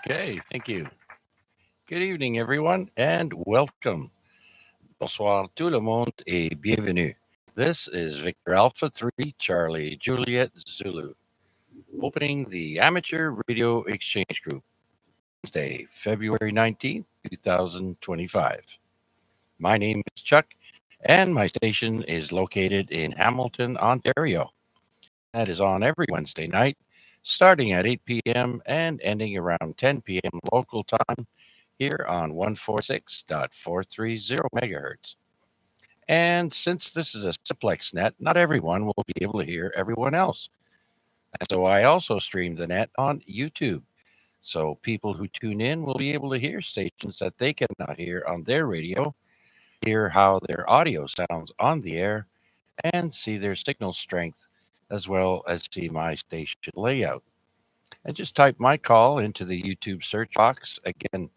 Okay, thank you. Good evening, everyone, and welcome. Bonsoir tout le monde et bienvenue. This is Victor Alpha 3 Charlie Juliet Zulu, opening the Amateur Radio Exchange Group, Wednesday, February 19th, 2025. My name is Chuck, and my station is located in Hamilton, Ontario. That is on every Wednesday night, starting at 8 p.m. and ending around 10 p.m. local time here on 146.430 megahertz. And since this is a Simplex Net, not everyone will be able to hear everyone else. And so I also stream the net on YouTube. So people who tune in will be able to hear stations that they cannot hear on their radio, hear how their audio sounds on the air, and see their signal strength, as well as see my station layout. And just type my call into the YouTube search box. Again,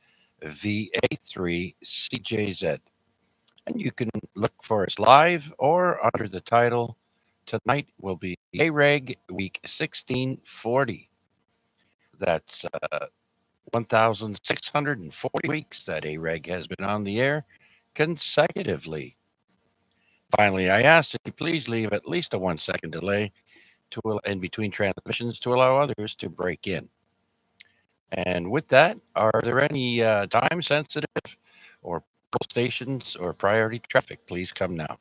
VA3CJZ. And you can look for us live or under the title. Tonight will be AREG Week 1640. That's 1,640 weeks that AREG has been on the air consecutively. Finally, I ask that you please leave at least a 1 second delay in between transmissions to allow others to break in. And with that, are there any time sensitive or stations or priority traffic? Please come now.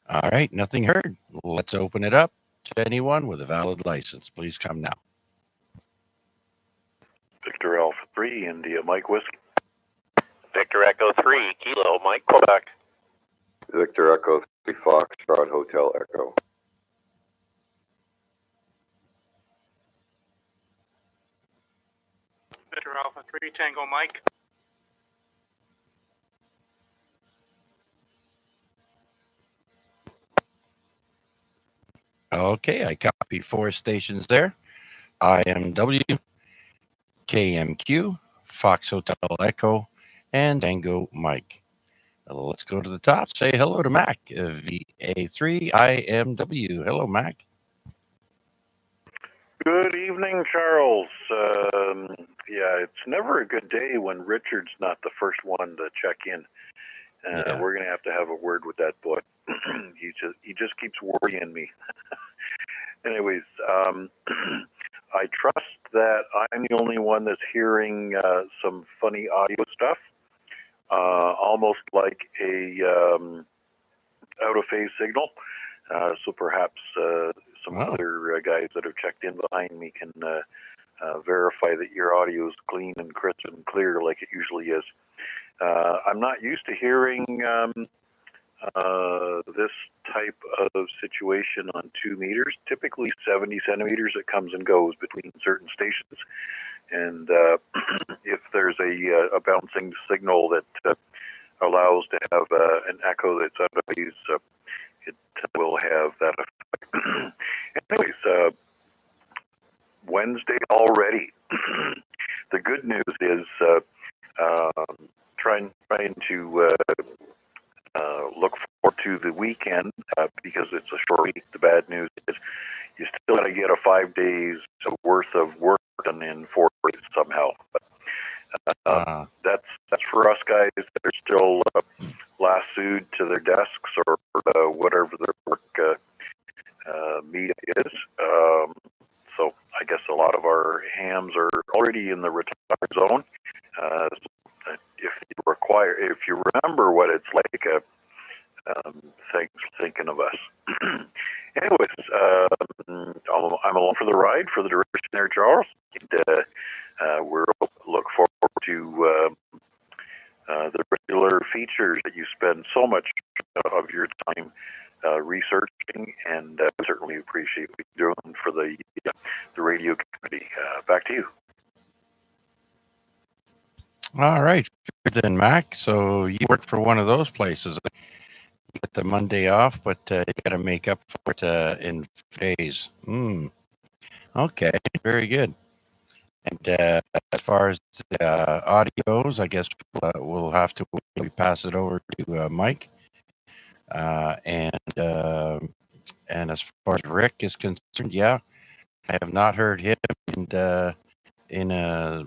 All right, nothing heard. Let's open it up to anyone with a valid license. Please come now. Victor Alpha 3, India Mike Whiskey. Victor Echo 3, Kilo Mike Quebec. Victor Echo 3, Foxtrot Hotel Echo. Victor Alpha 3, Tango Mike. Okay, I copy 4 stations there. IMW, KMQ, Fox Hotel Echo, and Tango Mike. Let's go to the top. Say hello to Mac, VA3IMW. Hello, Mac. Good evening, Charles. Yeah, it's never a good day when Richard's not the first one to check in. Yeah. We're going to have a word with that boy. he just keeps worrying me. Anyways, I trust that I'm the only one that's hearing some funny audio stuff, almost like a out of phase signal. So perhaps some other guys that have checked in behind me can verify that your audio is clean and crisp and clear like it usually is. I'm not used to hearing this type of situation on 2 meters. Typically 70 centimeters, it comes and goes between certain stations. And if there's a bouncing signal that allows to have an echo that's out of phase, it will have that effect. Anyways, Wednesday already. The good news is trying to look forward to the weekend because it's a short week. The bad news is you still got to get a 5 days worth of work done in 4 days somehow. But that's for us guys that are still lassoed to their desks or whatever their work media is. So I guess a lot of our hams are already in the retired zone. If you remember what it's like, thanks for thinking of us. Anyways, I'm along for the ride for the duration there, Charles. And, we're look forward to the regular features that you spend so much of your time researching, and certainly appreciate what you're doing for the radio community. Back to you. All right, then, Mac. So you work for one of those places. You get the Monday off, but you got to make up for it in days. Okay, very good. And as far as the audios, I guess we'll have to pass it over to Mike. And And as far as Rick is concerned, yeah, I have not heard him in a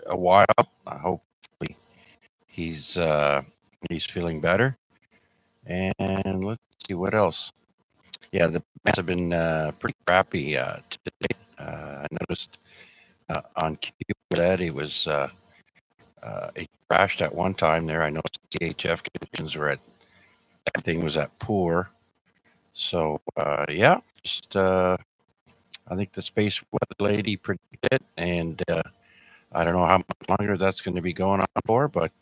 while. Hopefully he's feeling better. And let's see what else. Yeah, the bands have been pretty crappy today. I noticed on Q that it crashed at one time there. I noticed CHF conditions were at everything was at poor. So yeah, just I think the space weather lady predicted it, and I don't know how much longer that's going to be going on for, but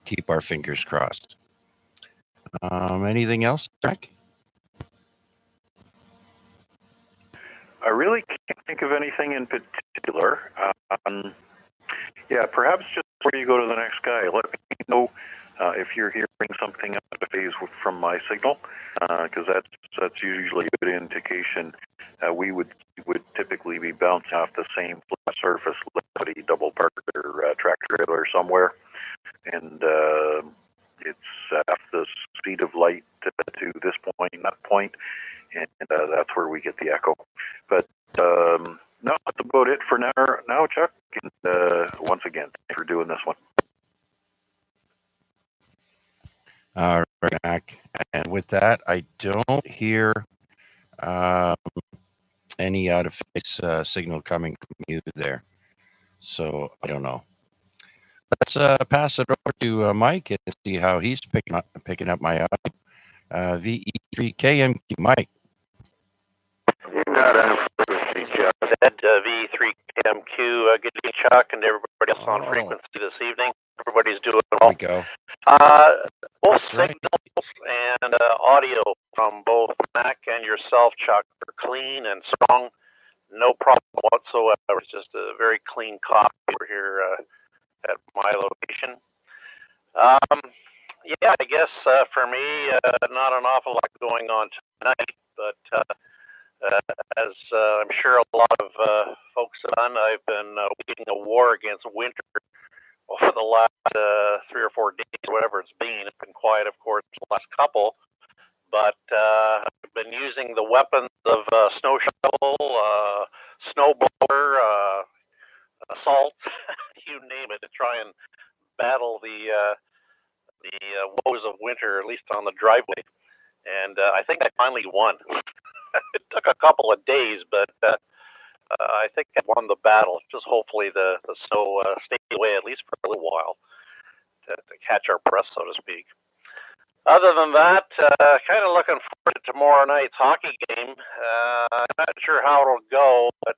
keep our fingers crossed. Anything else, Jack? I really can't think of anything in particular. Yeah, perhaps just before you go to the next guy, let me know if you're hearing something out of phase from my signal, because that's usually a good indication. We would typically be bouncing off the same flat surface, like a double parked or tractor trailer somewhere, and it's at the speed of light to this point, that point, and that's where we get the echo. But no, that's about it for now, Chuck. And once again, thanks for doing this one. All right, Jack. And with that, I don't hear any out of phase signal coming from you there. So I don't know. Let's pass it over to Mike and see how he's picking up my audio. VE3KMQ, Mike. You got a frequency, Jeff. Ed, V3KMQ, good evening, Chuck, and everybody else on frequency this evening. Everybody's doing There well. we go. Both That's right. signals and audio from both Mac and yourself, Chuck, are clean and strong. No problem whatsoever. It's just a very clean copy over here at my location. Yeah, I guess for me, not an awful lot going on tonight, but as I'm sure a lot of folks have done, I've been waging a war against winter over the last 3 or 4 days, whatever it's been. It's been quiet, of course, the last couple, but I've been using the weapons of snow shovel, snowblower, assault, you name it, to try and battle the woes of winter, at least on the driveway. And I think I finally won. It took a couple of days, but I think I won the battle. Just hopefully the snow stays away at least for a little while to catch our breath, so to speak. Other than that, kind of looking forward to tomorrow night's hockey game. I'm not sure how it'll go, but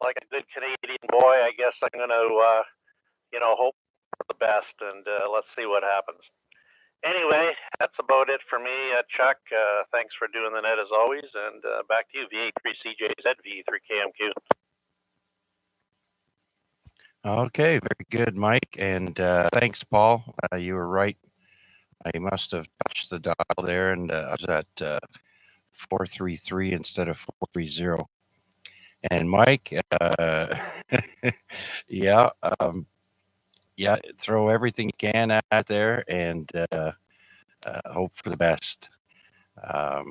like a good Canadian boy, I guess I'm going to, hope for the best, and let's see what happens. Anyway, that's about it for me, Chuck. Thanks for doing the net as always, and back to you, VA3CJZ, V3KMQ. Okay, very good, Mike. And thanks, Paul. You were right. I must have touched the dial there, and I was at 433 instead of 430. And Mike, yeah, throw everything you can out there and hope for the best. Yeah,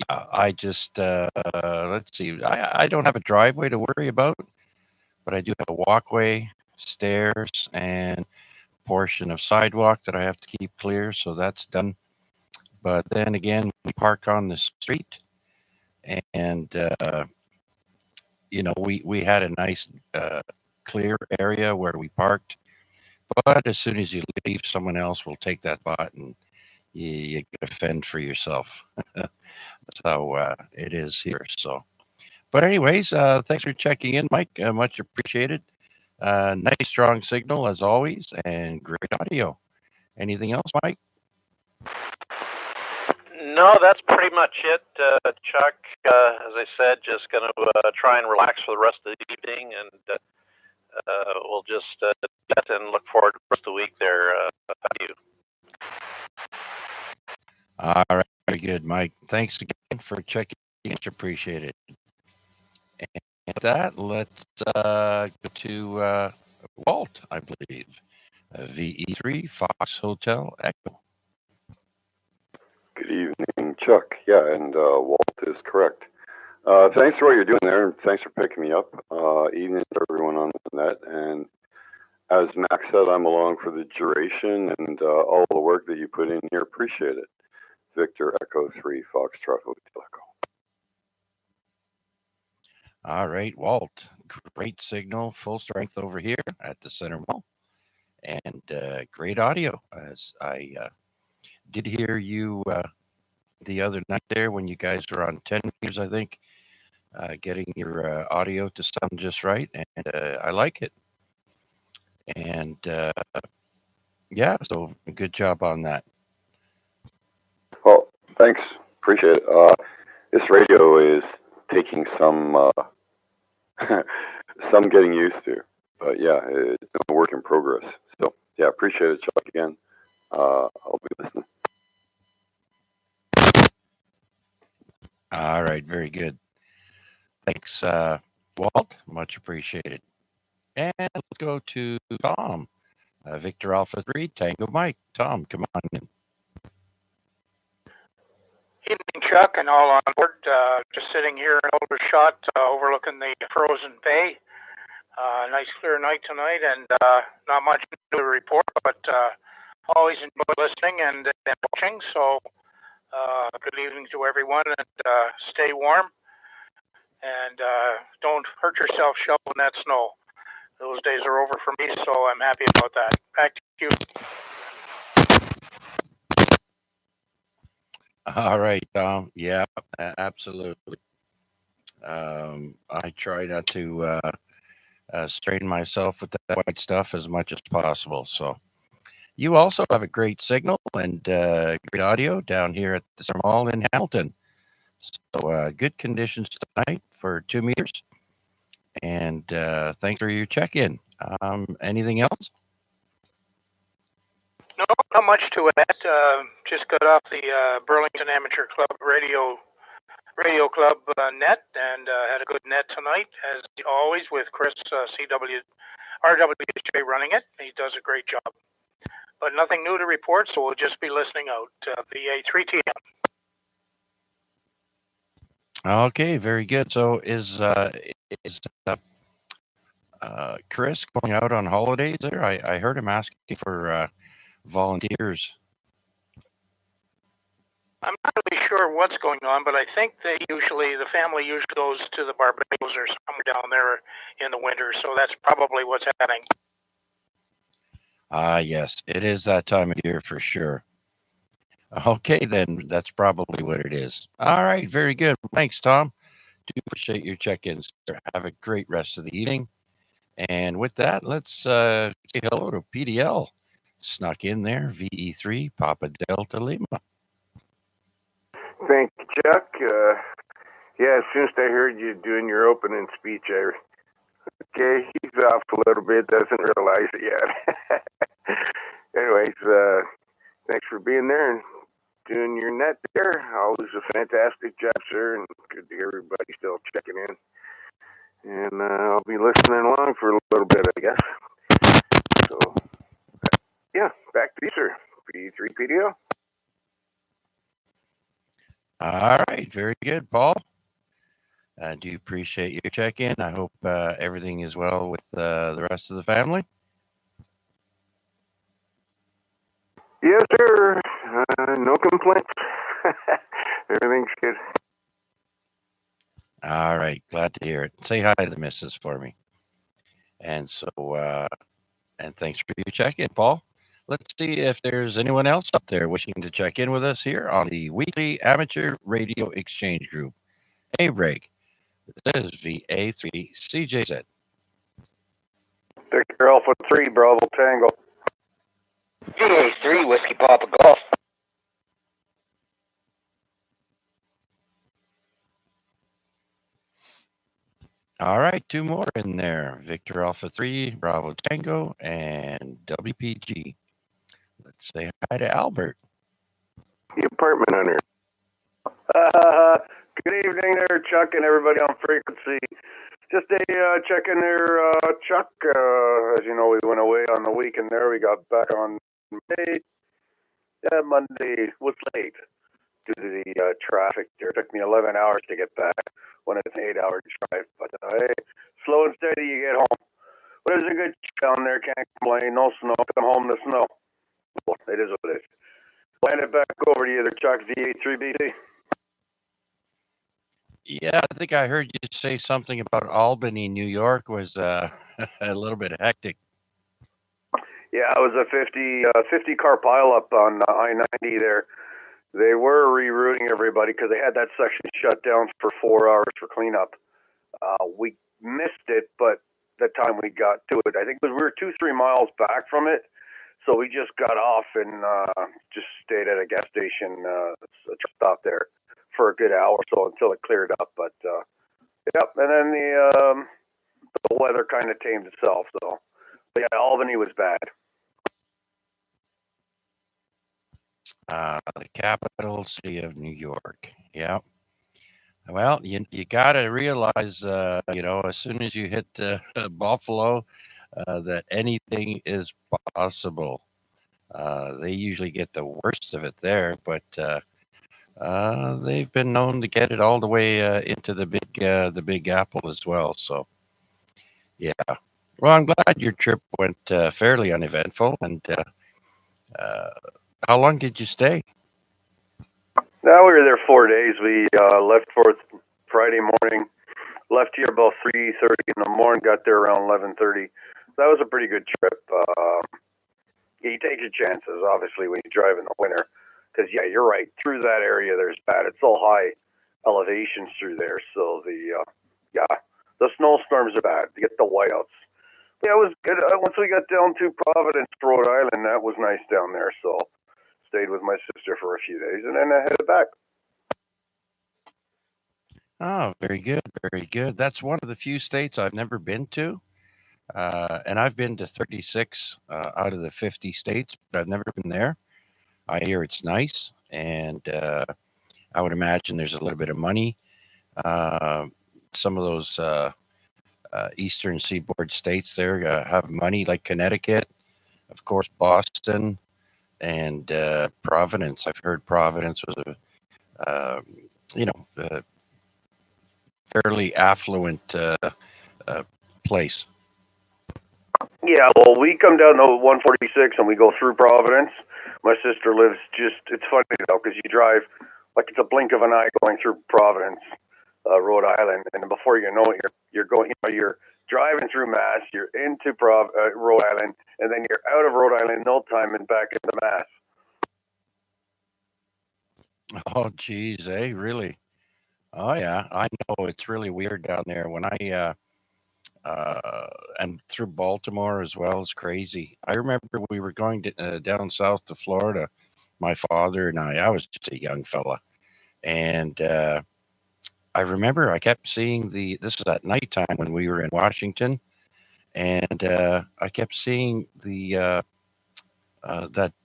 I just let's see. I don't have a driveway to worry about, but I do have a walkway, stairs, and portion of sidewalk that I have to keep clear, so that's done. But then again, we park on the street, and we had a nice clear area where we parked. But as soon as you leave, someone else will take that spot, and you got to fend for yourself. That's how it is here. So, but anyways, thanks for checking in, Mike. Much appreciated. Nice strong signal as always, and great audio. Anything else, Mike? No, that's pretty much it, Chuck. As I said, just going to try and relax for the rest of the evening, and we'll just get and look forward to the rest of the week there. Thank you. All right, very good, Mike. Thanks again for checking. Much appreciated. And with that, let's go to Walt, I believe. VE3 Fox Hotel Echo. Good evening, Chuck. Yeah, and Walt is correct. Thanks for what you're doing there, and thanks for picking me up. Evening to everyone on the net. And as Max said, I'm along for the duration, and all the work that you put in here, appreciate it. Victor Echo 3, Foxtrot Hotel Echo. All right, Walt. Great signal, full strength over here at the center mall, and great audio. As I did hear you the other night there when you guys were on 10 meters, I think, getting your audio to sound just right, and I like it. And yeah, so good job on that. Well, thanks. Appreciate it. This radio is taking some some getting used to, but yeah, it's a work in progress. So yeah, appreciate it, Chuck. Again, I'll be listening. All right, very good. Thanks, Walt. Much appreciated. And let's go to Tom. Victor Alpha 3, Tango Mike. Tom, come on in. Evening, Chuck, and all on board. Just sitting here in Aldershot, overlooking the frozen bay. Nice clear night tonight, and not much to report, but always enjoy listening and watching. So, good evening to everyone, and stay warm, and don't hurt yourself shoveling that snow. Those days are over for me, so I'm happy about that. Back to you. All right, Tom. Yeah, absolutely. I try not to strain myself with that white stuff as much as possible. So you also have a great signal and great audio down here at the Center Mall in Hamilton. So good conditions tonight for 2 meters. And thanks for your check-in. Anything else? No, not much to add. Just got off the Burlington Amateur Club Radio Club net, and had a good net tonight, as always, with Chris RWHJ running it. He does a great job. But nothing new to report, so we'll just be listening out via 3TM. Okay, very good. So is Chris going out on holidays there? I heard him asking for volunteers. I'm not really sure what's going on, but I think the family usually goes to the Barbados or somewhere down there in the winter, so that's probably what's happening. Yes, it is that time of year for sure. Okay, then that's probably what it is. All right, very good. Thanks, Tom. Do appreciate your check-ins. Have a great rest of the evening. And with that, let's say hello to PDL. Snuck in there, VE3, Papa Delta Lima. Thank you, Chuck. Yeah, as soon as I heard you doing your opening speech, okay, he's off a little bit, doesn't realize it yet. Anyways, thanks for being there and doing your net there. Always a fantastic job, sir, and good to hear everybody still checking in. And I'll be listening along for a little bit, I guess. So, yeah, back to you, sir. P3 PDO. All right, very good, Paul. I do appreciate your check-in. I hope everything is well with the rest of the family. Yes, sir. No complaints. Everything's good. All right, glad to hear it. Say hi to the missus for me. And so, and thanks for your check-in, Paul. Let's see if there's anyone else up there wishing to check in with us here on the weekly amateur radio exchange group, AREG. This is VA3CJZ. Victor Alpha 3, Bravo Tango. VA3, Whiskey Papa Golf. All right, 2 more in there. Victor Alpha 3, Bravo Tango, and WPG. Let's say hi to Albert. The apartment owner. Good evening there, Chuck, and everybody on frequency. Just a check-in there, Chuck. As you know, we went away on the weekend there. We got back on Monday. Yeah, Monday was late. due to the traffic there. It took me 11 hours to get back when it's an 8-hour drive. But hey, slow and steady, you get home. But it was a good down there. Can't complain. No snow. Come home to snow. Well, it is what it is. I'll hand it back over to you there, Chuck, Z83BC. Yeah, I think I heard you say something about Albany, New York was a little bit hectic. Yeah, it was a 50 car pileup on I-90 there. They were rerouting everybody because they had that section shut down for 4 hours for cleanup. We missed it, but the time we got to it, I think we were 2-3 miles back from it. So we just got off and just stayed at a gas station, a truck stop there for a good hour or so until it cleared up. But yep, and then the weather kind of tamed itself. So, but yeah, Albany was bad. The capital city of New York. Yeah. Well, you got to realize, as soon as you hit Buffalo, that anything is possible. They usually get the worst of it there, but they've been known to get it all the way into the Big Apple as well. So, yeah. Well, I'm glad your trip went fairly uneventful. And how long did you stay? Now we were there 4 days. We left for Friday morning, left here about 3:30 in the morning, got there around 11:30. That was a pretty good trip. You take your chances, obviously, when you drive in the winter, because yeah, you're right. Through that area, there's bad. It's all high elevations through there, so the snowstorms are bad. You get the whiteouts. Yeah, it was good. Once we got down to Providence, Rhode Island, that was nice down there. So stayed with my sister for a few days, and then I headed back. Oh, very good, very good. That's one of the few states I've never been to. And I've been to 36 out of the 50 states, but I've never been there. I hear it's nice, and I would imagine there's a little bit of money. Some of those eastern seaboard states there have money, like Connecticut, of course, Boston, and Providence. I've heard Providence was a fairly affluent place. Yeah, well, we come down to 146 and we go through Providence. My sister lives it's funny though, because you drive like it's a blink of an eye going through Providence, Rhode Island. And before you know it, you're going, you're driving through Mass, you're into Rhode Island, and then you're out of Rhode Island in no time and back into Mass. Oh, geez, really? Oh, yeah, I know it's really weird down there. When I and through Baltimore as well, it's crazy. I remember we were going down south to Florida, my father and I. I was just a young fella, and I remember I kept seeing this was at nighttime when we were in Washington, and I kept seeing that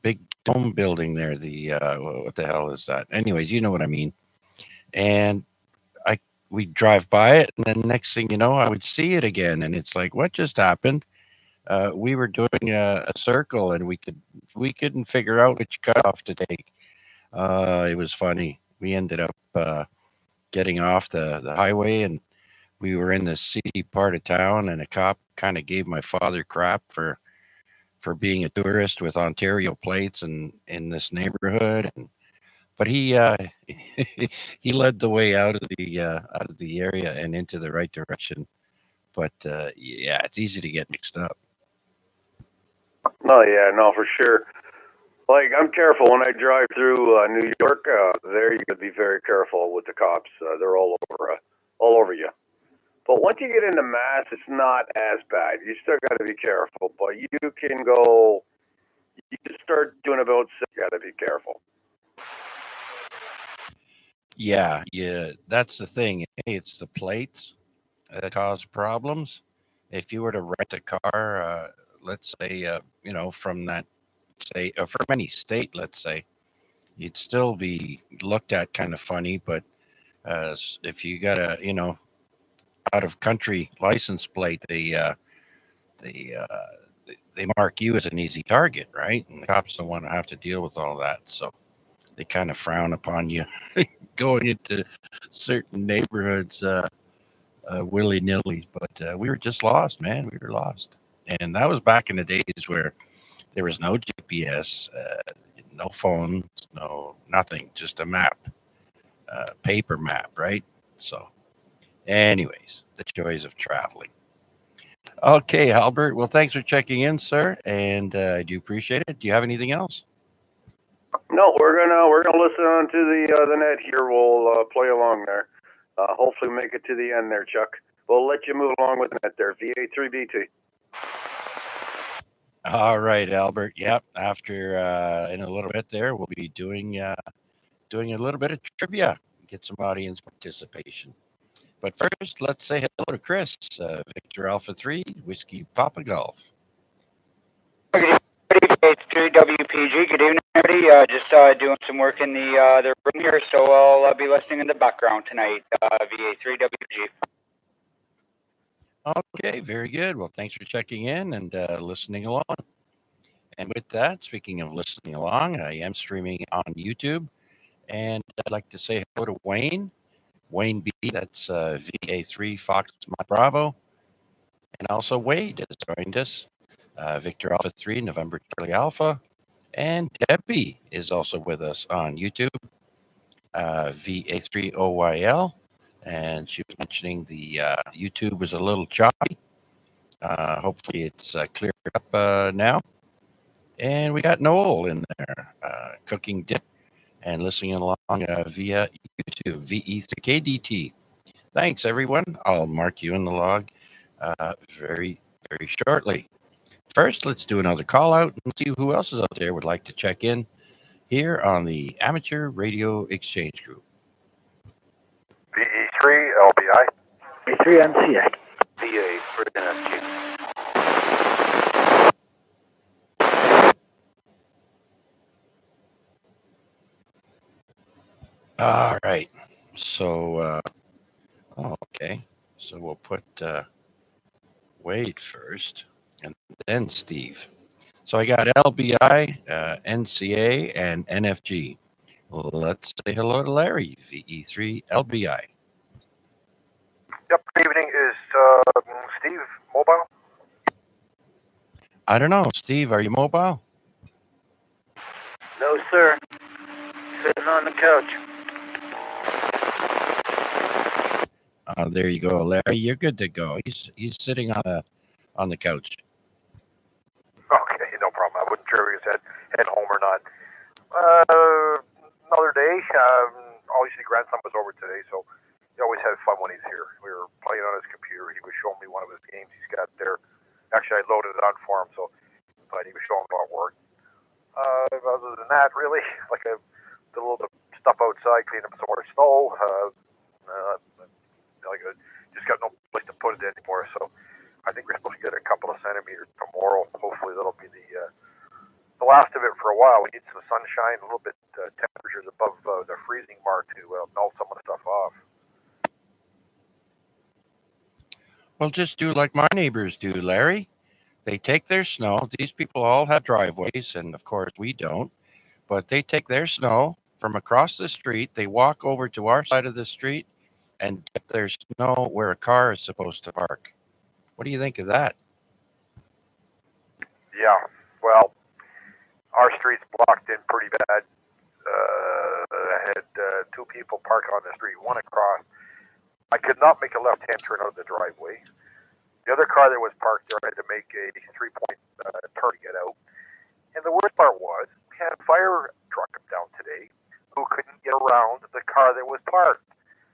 big dome building there. What the hell is that? Anyways, you know what I mean. And we'd drive by it, and then next thing you know, I would see it again, and it's like, what just happened? We were doing a circle, and we couldn't figure out which cutoff to take. It was funny. We ended up getting off the highway, and we were in the seedy part of town, and a cop kind of gave my father crap for being a tourist with Ontario plates and in this neighborhood. But he he led the way out of the area and into the right direction. But yeah, it's easy to get mixed up. Oh yeah, no, for sure. Like I'm careful when I drive through New York. There, you got to be very careful with the cops. They're all over you. But once you get into Mass, it's not as bad. You still got to be careful, but you can go. You can start doing about. You got to be careful. Yeah, that's the thing. It's the plates that cause problems. If you were to rent a car, let's say, from that state, or from any state, let's say, you'd still be looked at kind of funny. But if you got a, out of country license plate, they they mark you as an easy target, right? And the cops don't want to have to deal with all that, so they kind of frown upon you going into certain neighborhoods willy nilly. But we were just lost, man. We were lost, and that was back in the days where there was no GPS, no phones, no nothing, just a map, paper map, right? So, anyways, the joys of traveling. Okay, Albert. Well, thanks for checking in, sir, and I do appreciate it. Do you have anything else? No, we're gonna listen on to the net here. We'll play along there. Hopefully make it to the end there, Chuck. We'll let you move along with the net there. VA3BT. All right, Albert. Yep. After in a little bit there, we'll be doing a little bit of trivia, get some audience participation. But first, let's say hello to Chris, Victor Alpha 3, Whiskey Papa Golf. It's 3WPG. Good evening, everybody. Just doing some work in the room here, so I'll be listening in the background tonight. VA3WG. Okay, very good. Well, thanks for checking in and listening along. And with that, speaking of listening along, I am streaming on YouTube, and I'd like to say hello to Wayne. Wayne B, that's VA3 Fox Mike Bravo, and also Wade has joined us. Victor Alpha 3, November Charlie Alpha, and Debbie is also with us on YouTube, VA3OYL, and she was mentioning the YouTube was a little choppy. Hopefully it's cleared up now. And we got Noel in there cooking dinner and listening along via YouTube, VE3KDT. Thanks, everyone. I'll mark you in the log very, very shortly. First, let's do another call out and see who else is out there would like to check in here on the Amateur Radio Exchange Group. VE3 LBI. VE3 MCA. VA for NFG. All right. So, okay. So we'll put Wade first and then Steve. So I got LBI, NCA, and NFG. Let's say hello to Larry, VE3 LBI. Yep, good evening. Is Steve mobile? I don't know. Steve, are you mobile? No, sir. Sitting on the couch. There you go, Larry. You're good to go. He's sitting on the couch. Okay, no problem. I wasn't sure if he was heading home or not. Another day. Obviously, grandson was over today, so he always has fun when he's here. We were playing on his computer. He was showing me one of his games he's got there. Actually, I loaded it on for him, but he was showing me about work. Other than that, really, like I did a little bit of stuff outside, cleaned up some more snow. Just got no place to put it anymore, so I think we're supposed to get a couple of centimeters tomorrow. Hopefully, that'll be the last of it for a while. We need some sunshine, a little bit temperatures above the freezing mark to melt some of the stuff off. Well, just do like my neighbors do, Larry. They take their snow. These people all have driveways, and of course we don't. But they take their snow from across the street. They walk over to our side of the street and get their snow where a car is supposed to park. What do you think of that? Yeah, well, our street's blocked in pretty bad. I had two people park on the street, one across. I could not make a left-hand turn out of the driveway. The other car that was parked there had to make a three-point turn to get out. And the worst part was, we had a fire truck down today who couldn't get around the car that was parked.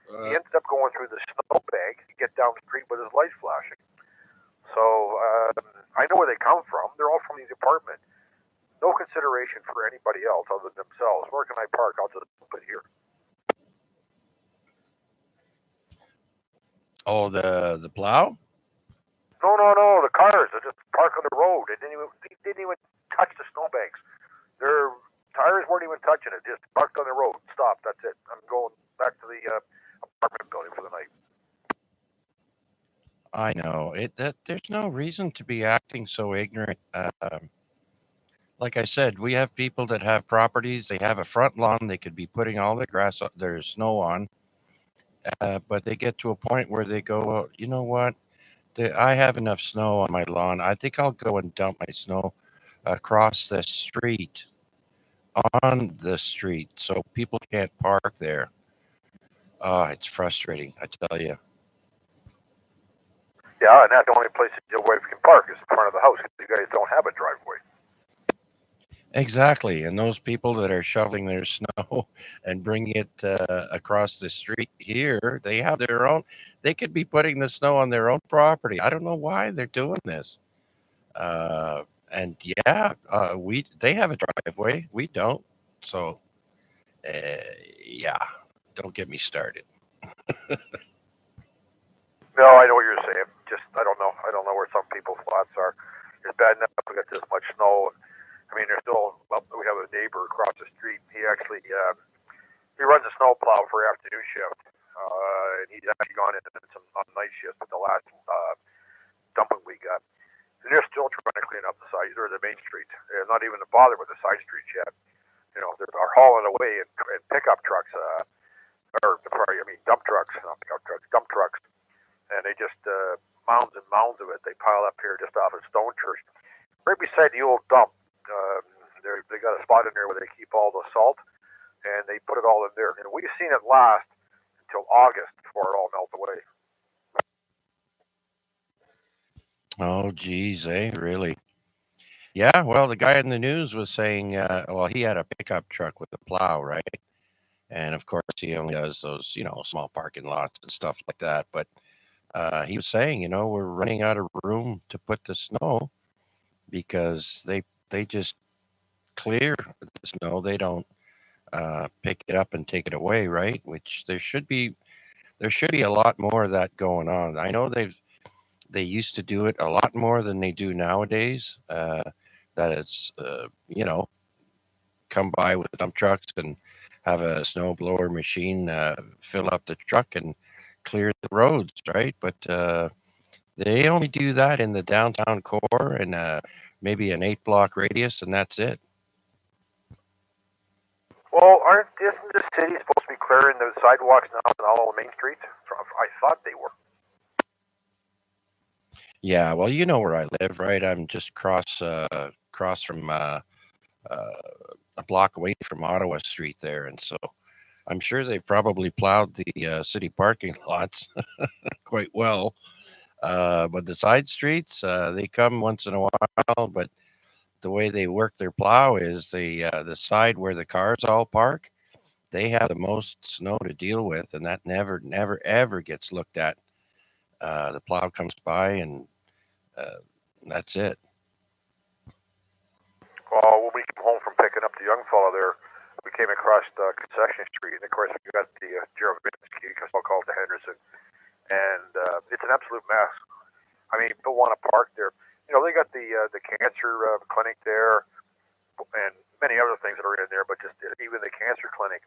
He ended up going through the snowbank to get down the street with his lights flashing. So I know where they come from. They're all from these apartments. No consideration for anybody else other than themselves. Where can I park? I'll just put it here. Oh, the plow? No. The cars are just parked on the road. They didn't even touch the snowbanks. Their tires weren't even touching it. Just parked on the road. Stop. That's it. I'm going back to the apartment building for the night. I know it. That there's no reason to be acting so ignorant. like I said, we have people that have properties. They have a front lawn. They could be putting all their grass, their snow on, but they get to a point where they go, well, you know what? I have enough snow on my lawn. I think I'll go and dump my snow across the street, on the street, so people can't park there. It's frustrating, I tell you. Yeah, and that's the only place your wife can park is in front of the house because you guys don't have a driveway. Exactly, and those people that are shoveling their snow and bringing it across the street here, they have their own. They could be putting the snow on their own property. I don't know why they're doing this. And yeah, we they have a driveway. We don't. So yeah, don't get me started. No, I know what you're saying. Just I don't know. I don't know where some people's thoughts are. It's bad enough we got this much snow. I mean, there's still. Well, we have a neighbor across the street. He actually he runs a snow plow for afternoon shift, and he's actually gone in some on night shifts with the last dumping we got. And they're still trying to clean up the side or the main street. They're not even bothered with the side streets yet. You know, they're hauling away in pickup trucks, or sorry, I mean dump trucks, not pickup trucks, dump trucks, and they just mounds and mounds of it. They pile up here just off of Stone Church, right beside the old dump. They got a spot in there where they keep all the salt, and they put it all in there. And we've seen it last until August before it all melts away. Oh, geez, really? Yeah. Well, the guy in the news was saying, well, he had a pickup truck with a plow, right? And of course, he only does those, small parking lots and stuff like that. But he was saying, we're running out of room to put the snow because they just clear the snow. They don't pick it up and take it away, right? Which there should be a lot more of that going on. I know they used to do it a lot more than they do nowadays. That it's come by with dump trucks and have a snow blower machine fill up the truck and clear the roads, right? But they only do that in the downtown core and maybe an 8 block radius, and that's it. Well, isn't the city supposed to be clearing the sidewalks now on all the main streets? I thought they were. Yeah, well, you know where I live, right? I'm just cross from a block away from Ottawa Street there, and so I'm sure they probably plowed the city parking lots quite well. But the side streets, they come once in a while. But the way they work their plow is the side where the cars all park. They have the most snow to deal with, and that never, ever gets looked at. The plow comes by, and uh, that's it. Well, when we came home from picking up the young fellow there, we came across Concession Street, and of course we got the Jerovinsky, so called the Henderson, and it's an absolute mess. I mean, people want to park there. You know, they got the cancer clinic there, and many other things that are in there, but just even the cancer clinic,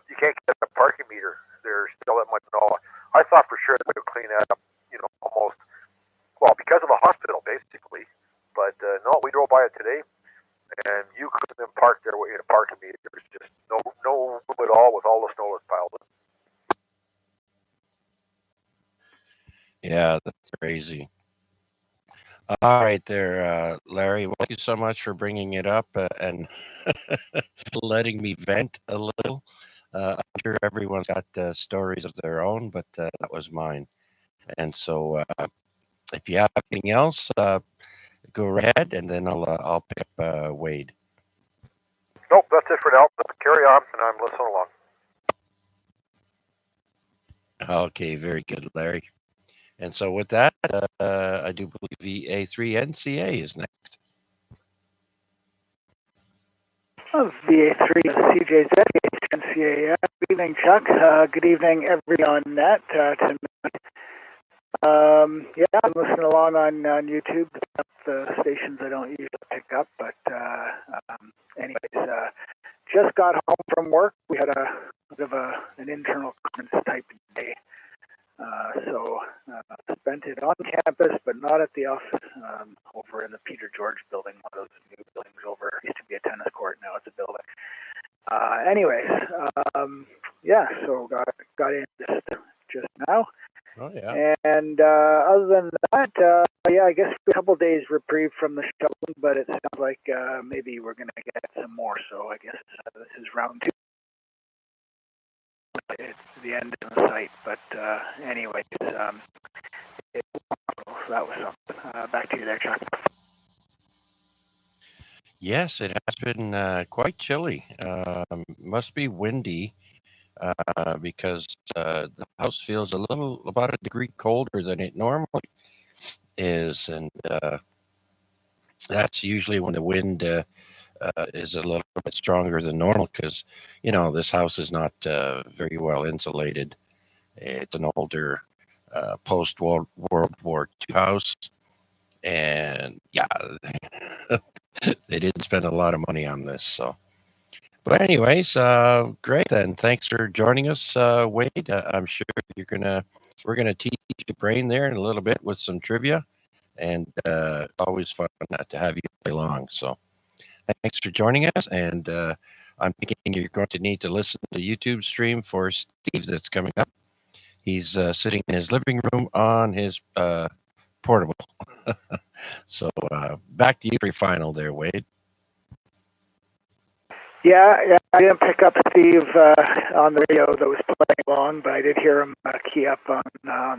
you can't get a parking meter. There's still that much snow. I thought for sure they would clean that up, almost, well, because of a hospital, basically. But no, we drove by it today, and you couldn't even park there without a parking meter. There's just no room at all with all the snow that's piled up. Yeah, that's crazy. All right, there, Larry. Well, thank you so much for bringing it up and letting me vent a little. I'm sure everyone's got stories of their own, but that was mine. And so, if you have anything else, go right ahead, and then I'll pick up Wade. Nope, that's it for now. Let's carry on, and I'm listening along. Okay, very good, Larry. And so with that, I do believe VA3NCA is next. VA3 CJZ, NCA. Good evening, Chuck. Good evening, everyone on net tonight. Yeah, I'm listening along on YouTube. The stations I don't usually pick up, but anyways, just got home from work. We had a bit of an internal conference type day. So spent it on campus, but not at the office, over in the Peter George building, one of those new buildings over. It used to be a tennis court, now it's a building. Anyways, yeah, so got in just now. Oh, yeah. And other than that, yeah, I guess a couple days reprieve from the shoveling, but it sounds like maybe we're going to get some more. So I guess this is round 2. It's the end of the site, but anyways, that was something. Back to you there, Chuck. Yes, it has been quite chilly. Must be windy because the house feels about a degree colder than it normally is, and that's usually when the wind is a little bit stronger than normal because, this house is not very well insulated. It's an older post-World War II house, and yeah, they didn't spend a lot of money on this. So, but anyways, great then. Thanks for joining us, Wade. I'm sure we're gonna teach your brain there in a little bit with some trivia, and always fun to have you play along. So. Thanks for joining us, and I'm thinking you're going to need to listen to the YouTube stream for Steve that's coming up. He's sitting in his living room on his portable. So back to you for your final there, Wade. Yeah, I didn't pick up Steve on the radio that was playing along, but I did hear him key up on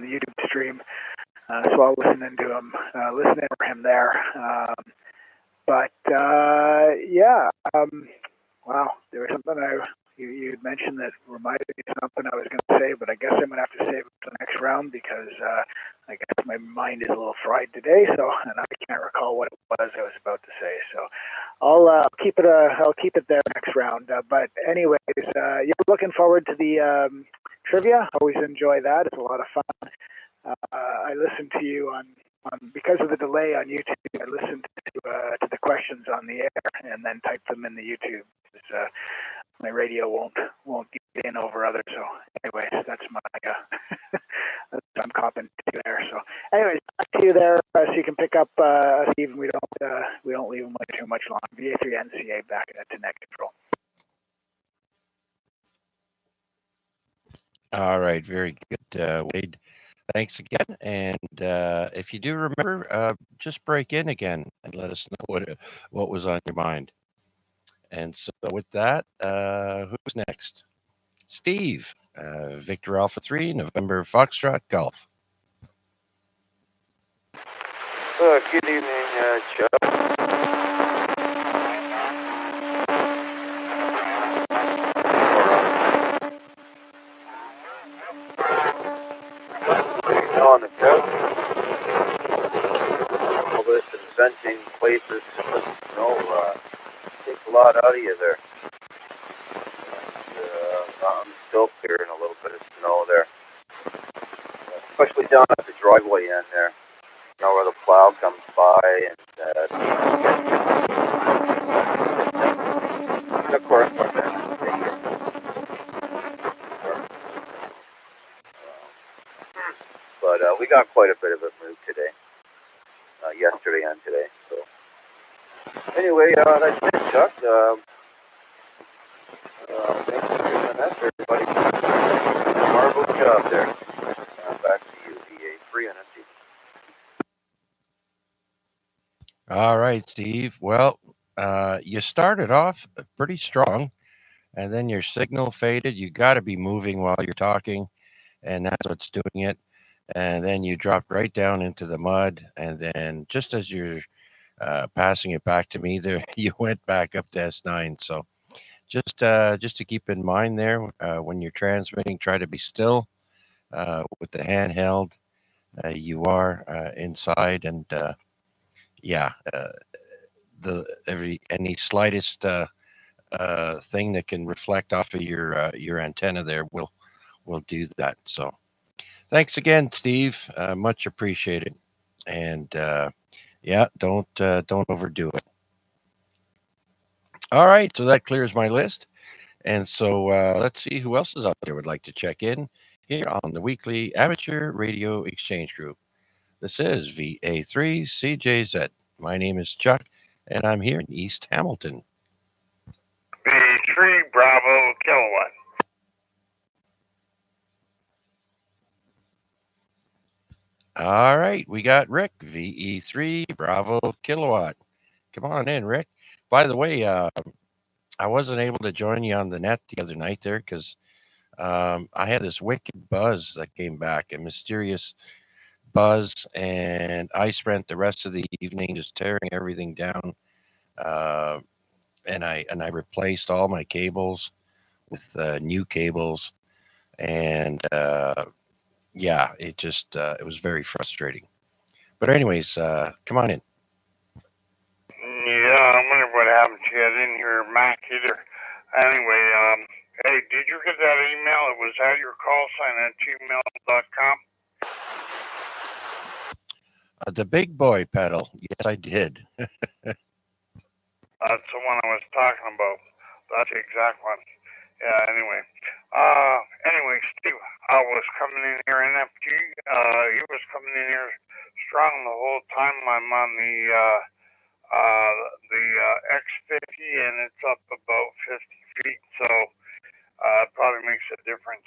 the YouTube stream. So I'll listen for him there. But yeah, wow, there was something you had mentioned that reminded me of something I was going to say, but I guess I'm going to have to save it for the next round because I guess my mind is a little fried today, and I can't recall what it was I was about to say. So I'll keep it there next round. But anyways, yeah, looking forward to the trivia. Always enjoy that. It's a lot of fun. I listened to you on because of the delay on YouTube. I listened to the questions on the air and then typed them in the YouTube. My radio won't get in over others. So, anyways, that's my I'm copping to there. So, anyways, back to you there, so you can pick up Steve. We don't leave him too much long. VA3 NCA back to net control. All right, very good, Wade. Thanks again. And if you do remember, just break in again and let us know what was on your mind. And so with that, who's next? Steve, Victor Alpha 3, November Foxtrot Golf. Good evening, Chuck. On the couch, all this inventing places, takes a lot out of you there. And, I'm still clearing a little bit of snow there, especially down at the driveway end there. Where the plow comes by, and of course, but we got quite a bit of it moved today, yesterday and today. So anyway, that's it, Chuck. Thanks for doing that, everybody. Marvelous job there. Back to you, VA3 NFG. All right, Steve. Well, you started off pretty strong, and then your signal faded. You got to be moving while you're talking, and that's what's doing it. And then you dropped right down into the mud, and then just as you're passing it back to me, there you went back up to S9. So just to keep in mind there, when you're transmitting, try to be still with the handheld. You are inside, and yeah, any slightest thing that can reflect off of your antenna there will do that. So thanks again, Steve. Much appreciated. And yeah, don't overdo it. All right, so that clears my list. And so let's see who else is out there would like to check in. here on the weekly Amateur Radio Exchange Group. This is VA3CJZ. My name is Chuck, and I'm here in East Hamilton. B3 Bravo Kilowatt. All right, we got Rick, VE3 Bravo Kilowatt. Come on in, Rick. By the way, I wasn't able to join you on the net the other night there because I had this wicked buzz that came back, a mysterious buzz, and I spent the rest of the evening just tearing everything down. And I replaced all my cables with new cables, and yeah, it was very frustrating. But anyways, come on in. Yeah, I wonder what happened to you. I didn't hear Mac either. Anyway, hey, did you get that email? It was at your call sign at gmail.com. The big boy pedal. Yes, I did. That's the one I was talking about. That's the exact one. Yeah, anyway. Steve, I was coming in here NFG. He was coming in here strong the whole time. I'm on the X50 and it's up about 50 feet, so it probably makes a difference.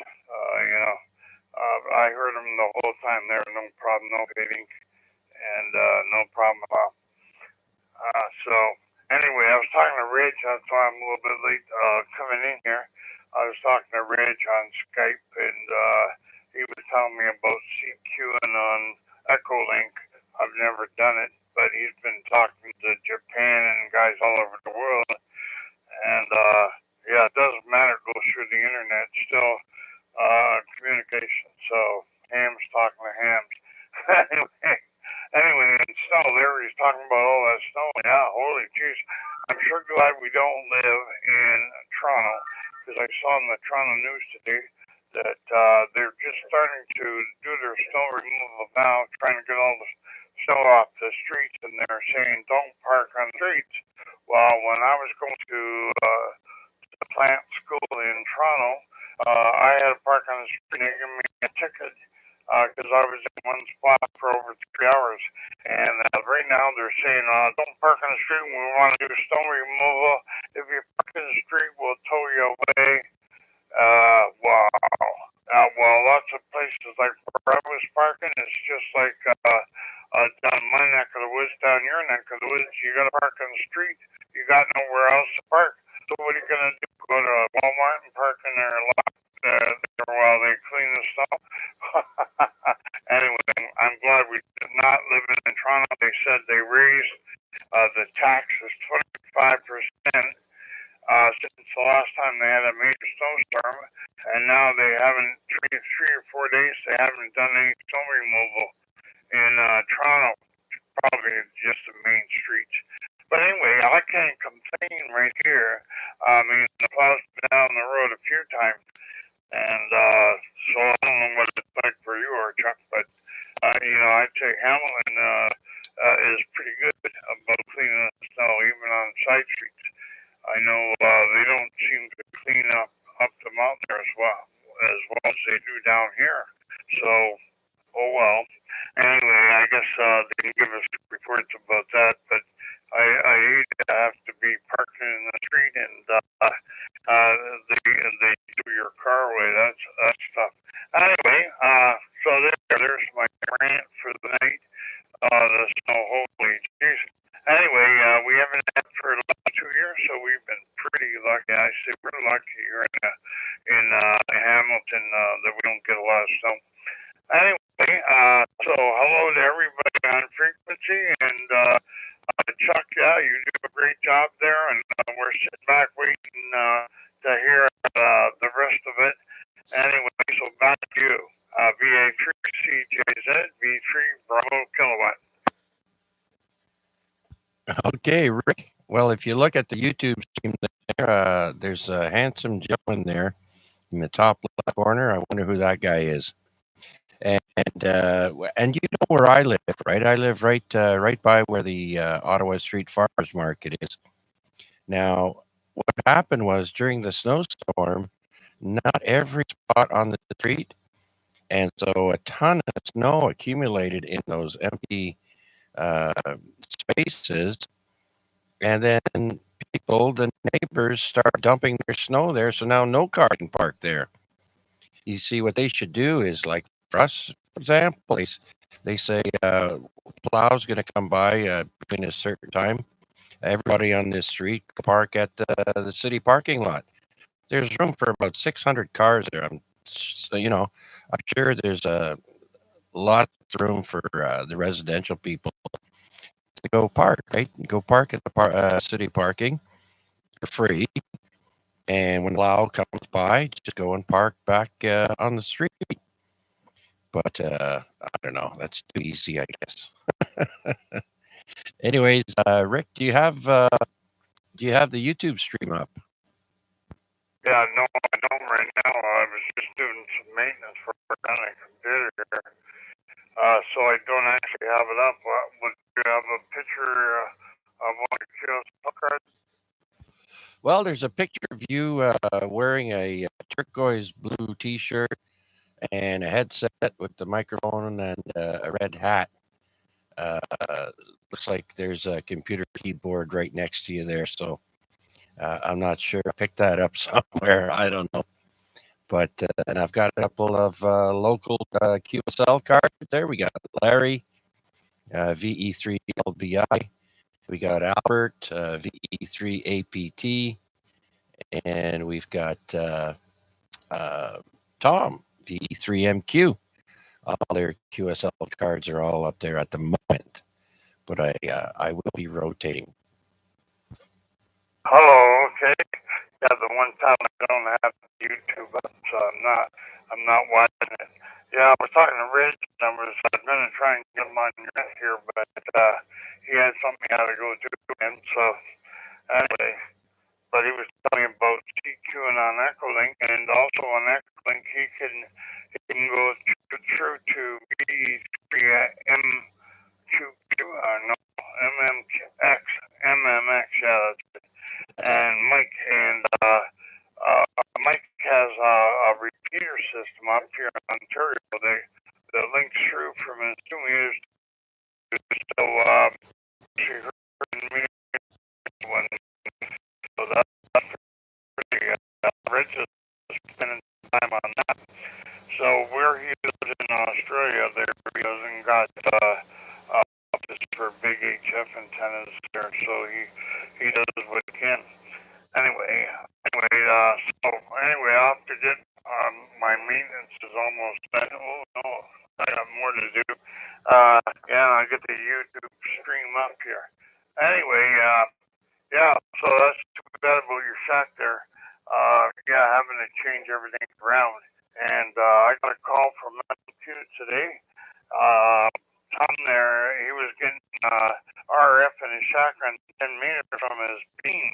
I heard him the whole time there, no problem, no fading, and no problem at all. So anyway, I was talking to Rich. That's why I'm a little bit late coming in here. I was talking to Rich on Skype, and he was telling me about CQing on Echolink. I've never done it, but he's been talking to Japan and guys all over the world. And yeah, it doesn't matter. It goes through the internet. Still communication. So hams talking to hams. Anyway, and snow. There he's talking about all that snow. Yeah, holy jeez. I'm sure glad we don't live in Toronto, because I saw in the Toronto news today that they're just starting to do their snow removal now, trying to get all the snow off the streets, and they're saying don't park on the streets. Well, when I was going to the plant school in Toronto, I had to park on the street and they gave me a ticket because I was in one spot for over 3 hours. And right now they're saying, don't park on the street. We want to do snow removal. If you park in the street, we'll tow you away. Wow. Well, lots of places like where I was parking, it's just like down my neck of the woods, down your neck of the woods. You got to park on the street. You got nowhere else to park. So what are you going to do? Go to Walmart and park in their lot there while they clean the snow? Anyway, I'm glad we did not live in Toronto. They said they raised the taxes 25% since the last time they had a major snowstorm, and now they haven't, 3 or 4 days, they haven't done any snow removal in Toronto, probably just the main streets. But anyway, I can't complain right here. I mean, the plow's been down the road a few times, and so I don't know what it's like for you or Chuck, but I'd say Hamilton is pretty good about cleaning the snow, even on side streets. I know they don't seem to clean up the mountain there as well as they do down here. So, oh well. Anyway, I guess they can give us reports about that, but I hate to have to be parking in the street and they do your car away. That's tough. Anyway, so there's my rant for the night. The snow, holy jeez. Anyway, we haven't had for the last 2 years, so we've been pretty lucky. I say we're lucky here in Hamilton that we don't get a lot of snow. Anyway, so hello to everybody on frequency, and Chuck, yeah, you do a great job there, and we're sitting back waiting to hear the rest of it. Anyway, so back to you. VA3CJZ, V3 Bravo Kilowatt. Okay, Rick. Well, if you look at the YouTube stream there, there's a handsome gentleman there in the top left corner. I wonder who that guy is. And you know where I live, right? I live right by where the Ottawa Street Farmers Market is. Now, what happened was during the snowstorm, not every spot on the street And so a ton of snow accumulated in those empty uh, spaces. And then the neighbors, start dumping their snow there. So now no car can park there. You see, what they should do is, like for us, for example, they say plow's going to come by between a certain time. Everybody on this street park at the city parking lot. There's room for about 600 cars there. I'm sure there's a lot of room for the residential people to go park, right? Go park at the city parking for free. And when plow comes by, just go and park back on the street. But I don't know. That's too easy, I guess. Anyways, Rick, do you have the YouTube stream up? Yeah, no, I don't right now. I was just doing some maintenance for on a computer here. So I don't actually have it up. Would you have a picture of one of your cards? Well, there's a picture of you wearing a turquoise blue T-shirt and a headset with the microphone and a red hat. Looks like there's a computer keyboard right next to you there. So I'm not sure. I picked that up somewhere. I don't know. But and I've got a couple of local QSL cards. There we got Larry, VE3 LBI. We got Albert, VE3 APT. And we've got Tom, VE3MQ. All their QSL cards are all up there at the moment. But I will be rotating. Oh, okay. Yeah, the one time I don't have YouTube up, so I'm not watching it. Yeah, I was talking to Rich numbers. I was gonna try and get him on here, but he had something he had to go do, and so anyway. But he was telling me about CQing on Echolink, and also on Echolink he can go through to B3MQQ, no, MMX, yeah, that's it. And Mike has a repeater system up here in Ontario. The links through from his 2 meters to so she heard me when so that's pretty Rich is spending time on that. So where he lives in Australia, there he hasn't got office for big HF antennas there, so he does what he can. Anyway, I have to get my maintenance is almost done. Oh no, I got more to do. Yeah, I get the YouTube stream up here. Anyway, yeah, so that's too bad about your shot there. Yeah, having to change everything around. And I got a call from Massachusetts today. Tom there, he was getting RF in his shotgun 10 meters from his beam,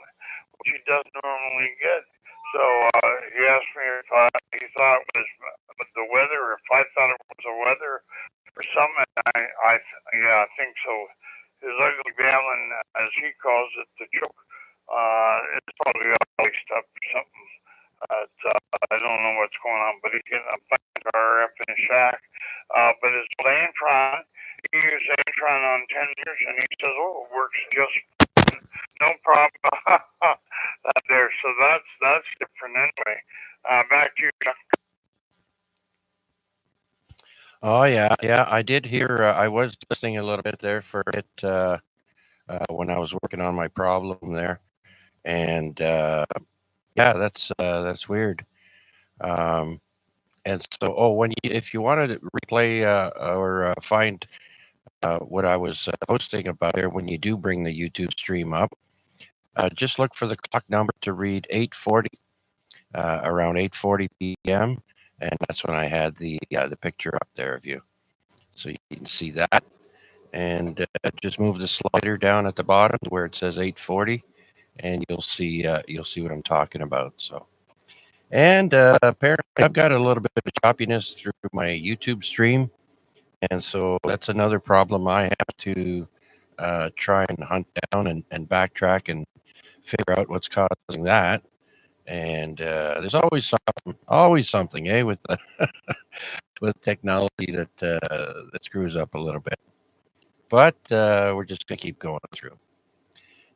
which he doesn't normally get. So he asked me if he thought it was the weather, or if I thought it was the weather or something. Yeah, I think so. His ugly balance, as he calls it, the choke, it's probably all laced up or something. I don't know what's going on, but he's getting a bunch of RF in his shack. But his Antron, he used Antron on 10 years, and he says, oh, it works just no problem. There, so that's different anyway. Back to you, Chuck. Oh yeah. I did hear. I was listening a little bit there for it when I was working on my problem there, and yeah, that's weird. Um, and so, if you wanted to replay or find what I was posting about there, when you do bring the YouTube stream up, just look for the clock number to read 8:40, around 8:40 p.m., and that's when I had the picture up there of you, so you can see that. And just move the slider down at the bottom to where it says 8:40, and you'll see what I'm talking about. So, and apparently I've got a little bit of choppiness through my YouTube stream, and so that's another problem I have to try and hunt down and backtrack and figure out what's causing that. And there's always something, with the with technology that screws up a little bit. But we're just gonna keep going through.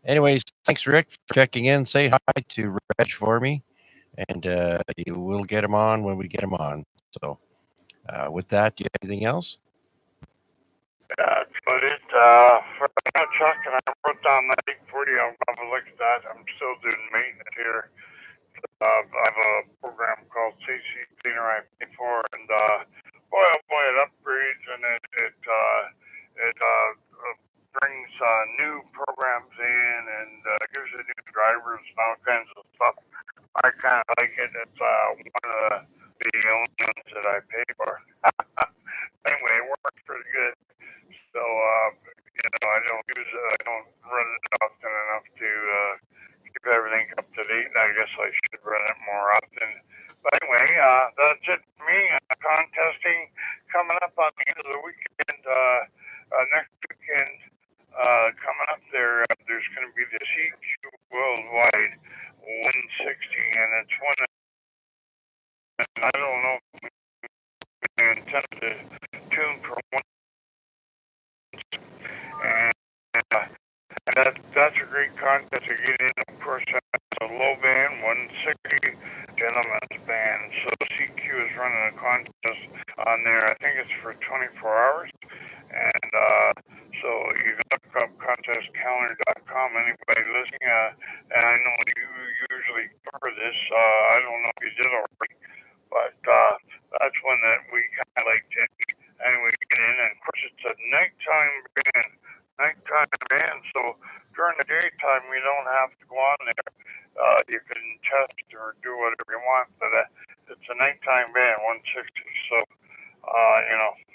Anyways, thanks, Rick, for checking in. Say hi to Reg for me, and we'll get him on when we get him on. So, with that, do you have anything else? That's about it. For now, Chuck, and I wrote down that 840. I'll have a look at that. I'm still doing maintenance here. I have a program called CC Cleaner I pay for, and boy, oh boy, it upgrades and it brings new programs in and gives you new drivers and all kinds of stuff. I kind of like it. It's one of the only ones that I pay for. Anyway, it works pretty good. So, I don't run it often enough to keep everything up to date. I guess I should run it more often. But anyway, that's it for me. Contesting coming up on the end of the weekend. Next weekend, coming up there, there's going to be the CQ Worldwide 160, and it's one of, I don't know if we intended to tune for one, and that's a great contest to get in. Of course, that's a low band, 160 gentleman's band. So CQ is running a contest on there. I think it's for 24 hours. And so you can look up contestcalendar.com. Anybody listening, and I know you usually cover this. I don't know if you did already, but that's one that we kind of like to anyway get in. And of course, it's a nighttime band. So during the daytime, we don't have to go on there. You can test or do whatever you want, but it's a nighttime band, 160. So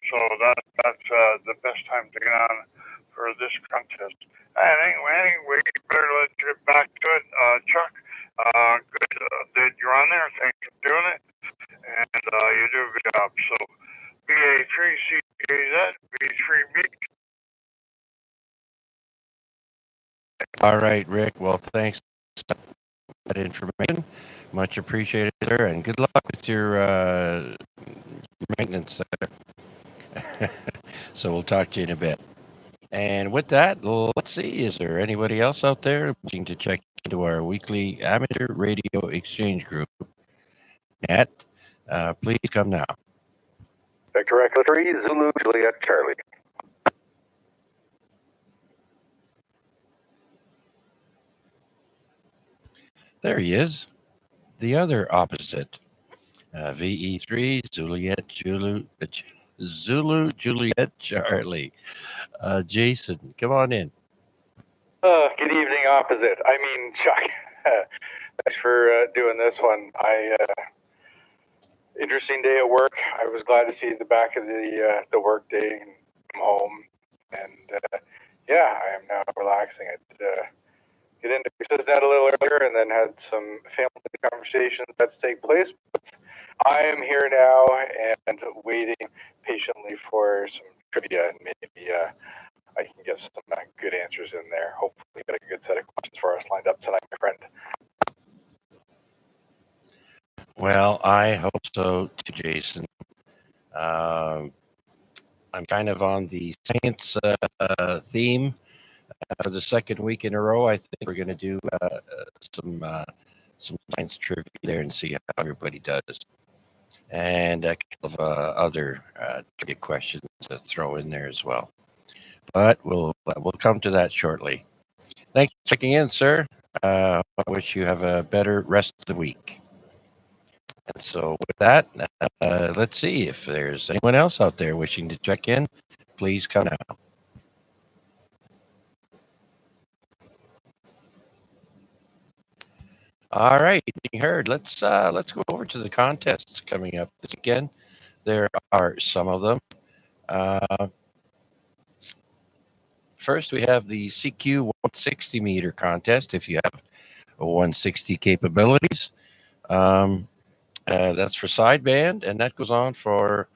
so that's the best time to get on for this contest. And anyway, you better let's get back to it. Chuck, good that you're on there. Thanks for doing it, and you do a good job. So BA3CJZ, B3B. All right, Rick. Well, thanks for that information. Much appreciated, sir, and good luck with your maintenance there. So we'll talk to you in a bit. And with that, let's see, is there anybody else out there wishing to check into our weekly amateur radio exchange group? Net, please come now. Victor Echo 3, Zulu, Juliet, Charlie. There he is, the other opposite. VE3, Zulu, Juliet, Charlie. Jason, come on in. Good evening, opposite. I mean, Chuck. Thanks for doing this one. Interesting day at work. I was glad to see the back of the work day and come home. And I am now relaxing. I get into that a little earlier and then had some family conversations that take place. But I am here now and waiting patiently for some trivia and maybe I can get some good answers in there. Hopefully, get a good set of questions for us lined up tonight, my friend. Well, I hope so too, Jason. I'm kind of on the science theme for the second week in a row. I think we're going to do some science trivia there and see how everybody does, and a couple of other trivia questions to throw in there as well. But we'll come to that shortly. Thanks for checking in, sir. I wish you have a better rest of the week. And so with that, let's see if there's anyone else out there wishing to check in. Please come now. All right, being heard. Let's go over to the contests coming up this weekend. There are some of them. First, we have the CQ 160 meter contest. If you have a 160 capabilities, that's for sideband, and that goes on for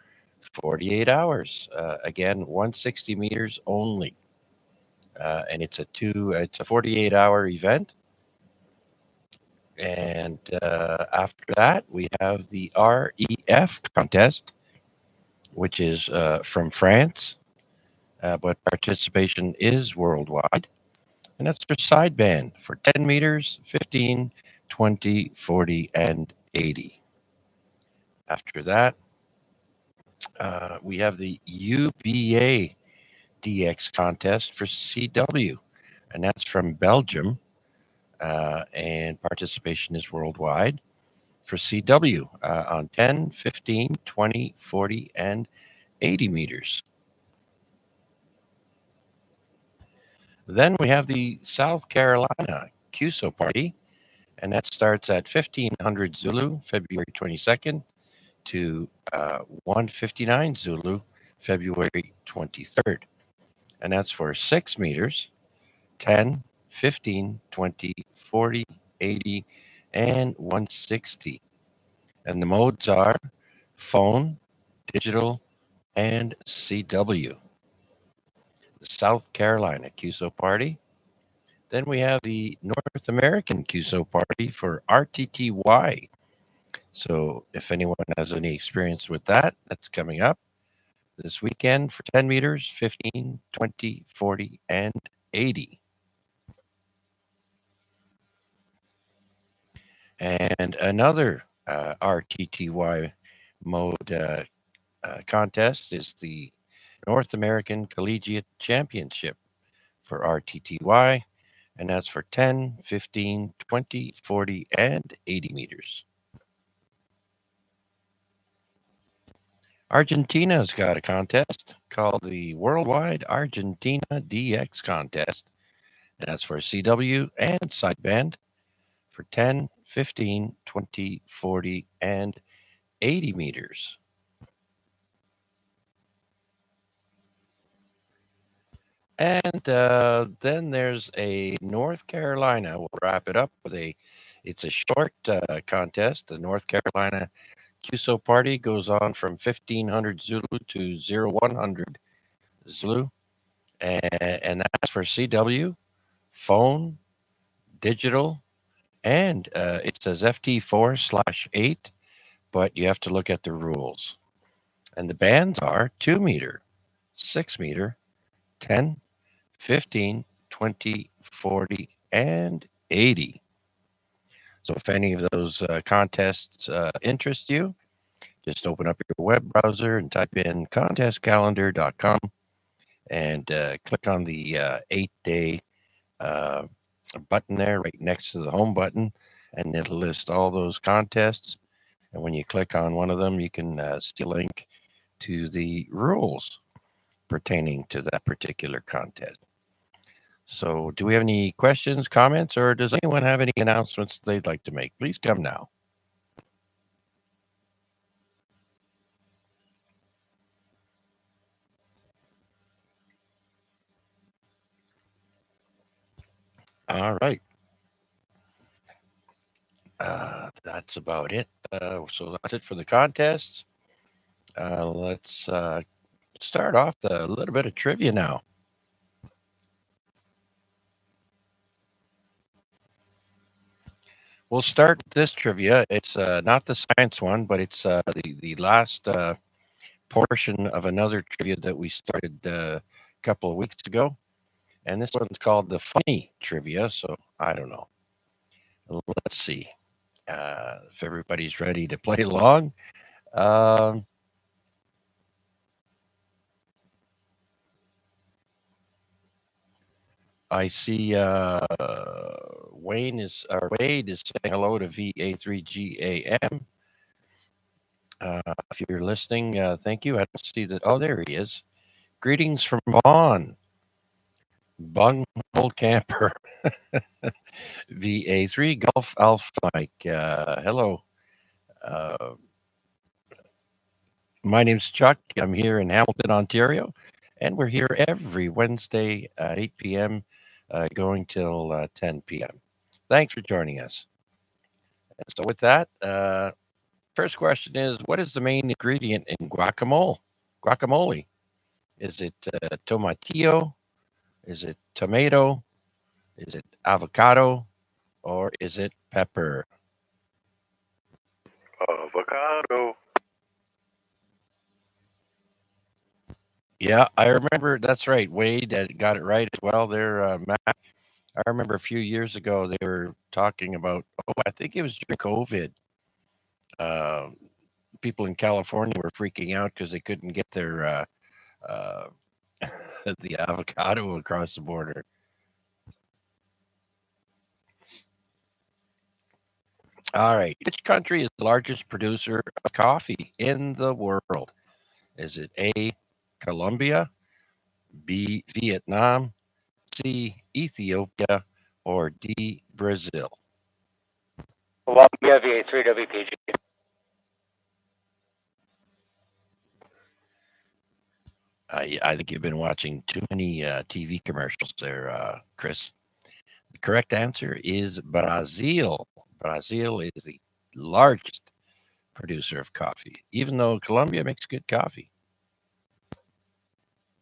48 hours. Again, 160 meters only, and it's a 48-hour event. And after that, we have the REF contest, which is from France, but participation is worldwide. And that's for sideband for 10 meters, 15, 20, 40, and 80. After that, we have the UBA DX contest for CW, and that's from Belgium, and participation is worldwide for CW on 10, 15, 20, 40, and 80 meters. Then we have the South Carolina CUSO party, and that starts at 1500 Zulu, February 22nd, to 159 Zulu, February 23rd. And that's for 6 meters, 10, 15, 20, 40, 80, and 160. And the modes are phone, digital, and CW. The South Carolina CUSO party. Then we have the North American CUSO party for RTTY. So if anyone has any experience with that, that's coming up this weekend for 10 meters, 15, 20, 40, and 80. And another RTTY mode contest is the North American Collegiate Championship for RTTY, and that's for 10, 15, 20, 40, and 80 meters. Argentina's got a contest called the Worldwide Argentina DX Contest. That's for CW and sideband for 10, 15, 20, 40, and 80 meters. And then there's a North Carolina. We'll wrap it up with it's a short contest. The North Carolina CUSO party goes on from 1500 Zulu to 0100 Zulu. And that's for CW, phone, digital, and it says FT4/8, but you have to look at the rules. And the bands are 2 meter, 6 meter, 10, 15, 20, 40, and 80. So if any of those contests interest you, just open up your web browser and type in contestcalendar.com and click on the 8-day button there right next to the home button, and it'll list all those contests. And when you click on one of them, you can see a link to the rules pertaining to that particular contest. So do we have any questions, comments, or does anyone have any announcements they'd like to make? Please come now. All right. That's about it. So that's it for the contests. Let's start off a little bit of trivia now. We'll start with this trivia. It's not the science one, but it's the last portion of another trivia that we started a couple of weeks ago. And this one's called the funny trivia. So I don't know. Let's see if everybody's ready to play along. I see Wade is saying hello to VA3GAM. If you're listening, thank you. I don't see that. Oh, there he is. Greetings from Vaughn. Bunghole Camper. VA3 Golf Alpha Mike. Hello. My name's Chuck. I'm here in Hamilton, Ontario, and we're here every Wednesday at 8 p.m. Going till 10 p.m. Thanks for joining us. And so with that, first question is, what is the main ingredient in guacamole? Guacamole. Is it tomatillo? Is it tomato? Is it avocado? Or is it pepper? Avocado. Yeah, I remember. That's right. Wade got it right as well there, Matt. I remember a few years ago they were talking about, oh, I think it was during COVID. Uh, People in California were freaking out because they couldn't get their uh, the avocado across the border. All right. Which country is the largest producer of coffee in the world? Is it A, Colombia, B, Vietnam, C, Ethiopia, or D, Brazil? Columbia VA3 WPG. I think you've been watching too many TV commercials there, Chris. The correct answer is Brazil. Brazil is the largest producer of coffee, even though Colombia makes good coffee.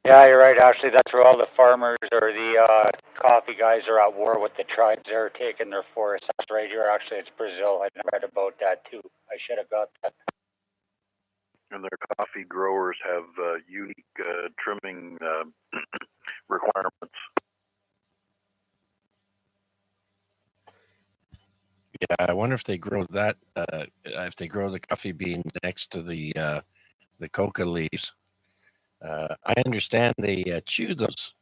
Yeah, you're right. Actually, that's where all the farmers or the coffee guys are at war with the tribes. They're taking their forests. That's right here. Actually, it's Brazil. I read about that too. I should have got that. And their coffee growers have unique trimming requirements. Yeah, I wonder if they grow that. If they grow the coffee beans next to the coca leaves. I understand they chew those.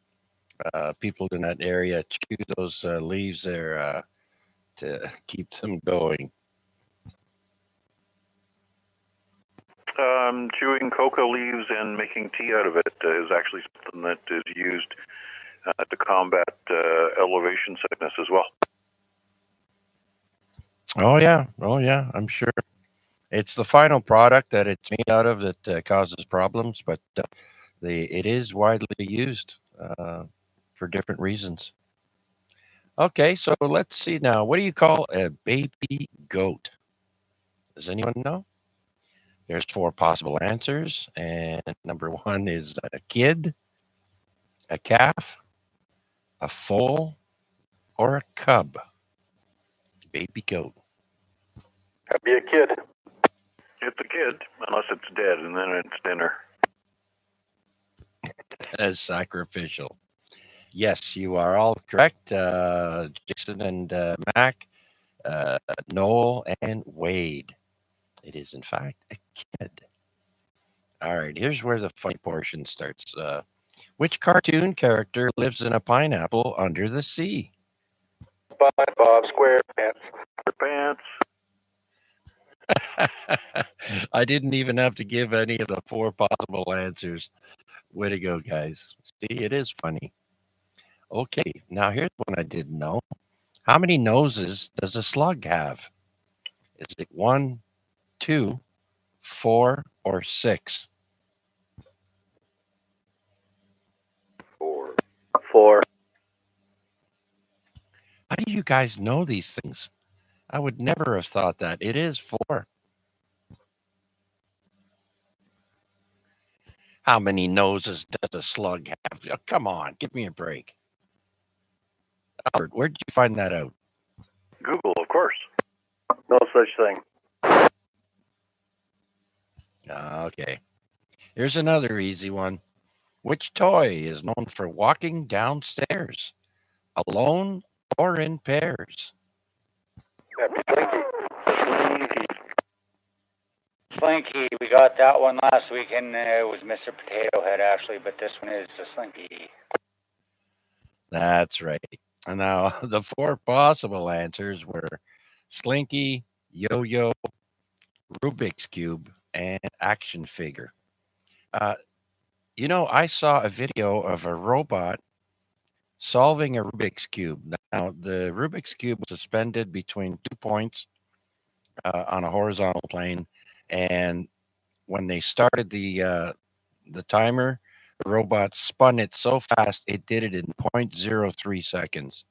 People in that area chew those leaves there to keep them going. Chewing coca leaves and making tea out of it is actually something that is used to combat elevation sickness as well. Oh yeah, I'm sure. It's the final product that it's made out of that causes problems, but it is widely used for different reasons. Okay, so let's see now. What do you call a baby goat? Does anyone know? There's four possible answers, and number one is a kid, a calf, a foal, or a cub. Baby goat. That'd be a kid. It's a kid, unless it's dead, and then it's dinner. As sacrificial. Yes, you are all correct. Jason and Mac, Noel and Wade. It is, in fact, a kid. All right, here's where the funny portion starts. Which cartoon character lives in a pineapple under the sea? Bob SquarePants. Pants. I didn't even have to give any of the four possible answers. Way to go, guys. See, it is funny. Okay, now here's one I didn't know. How many noses does a slug have? Is it one, two, four, or six? Four. How do you guys know these things? I would never have thought that. It is four. How many noses does a slug have? Oh, come on, give me a break. Albert, where did you find that out? Google, of course. No such thing. Okay. Here's another easy one. Which toy is known for walking downstairs? Alone or in pairs? That'd be Slinky. Slinky, we got that one last week, and it was Mr. Potato Head actually, but this one is a Slinky. That's right. And now the four possible answers were Slinky, Yo-Yo, Rubik's Cube, and action figure. I saw a video of a robot solving a Rubik's Cube. Now, the Rubik's Cube was suspended between 2 points on a horizontal plane, and when they started the timer, the robot spun it so fast it did it in 0.03 seconds.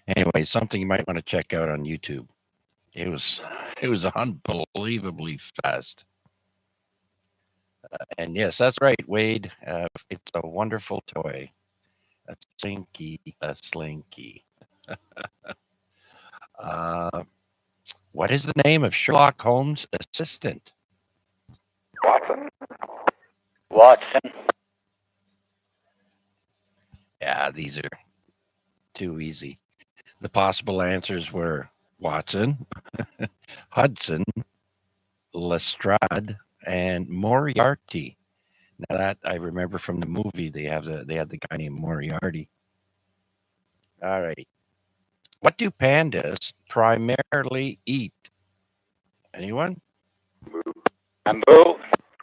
Anyway, something you might want to check out on YouTube. It was unbelievably fast. And yes, that's right, Wade. It's a wonderful toy. A slinky, a slinky. uh, What is the name of Sherlock Holmes' assistant? Watson. Watson. Yeah, these are too easy. The possible answers were Watson, Hudson, Lestrade, and Moriarty. Now that I remember from the movie, they had the guy named Moriarty. All right. What do pandas primarily eat? Anyone? Bamboo.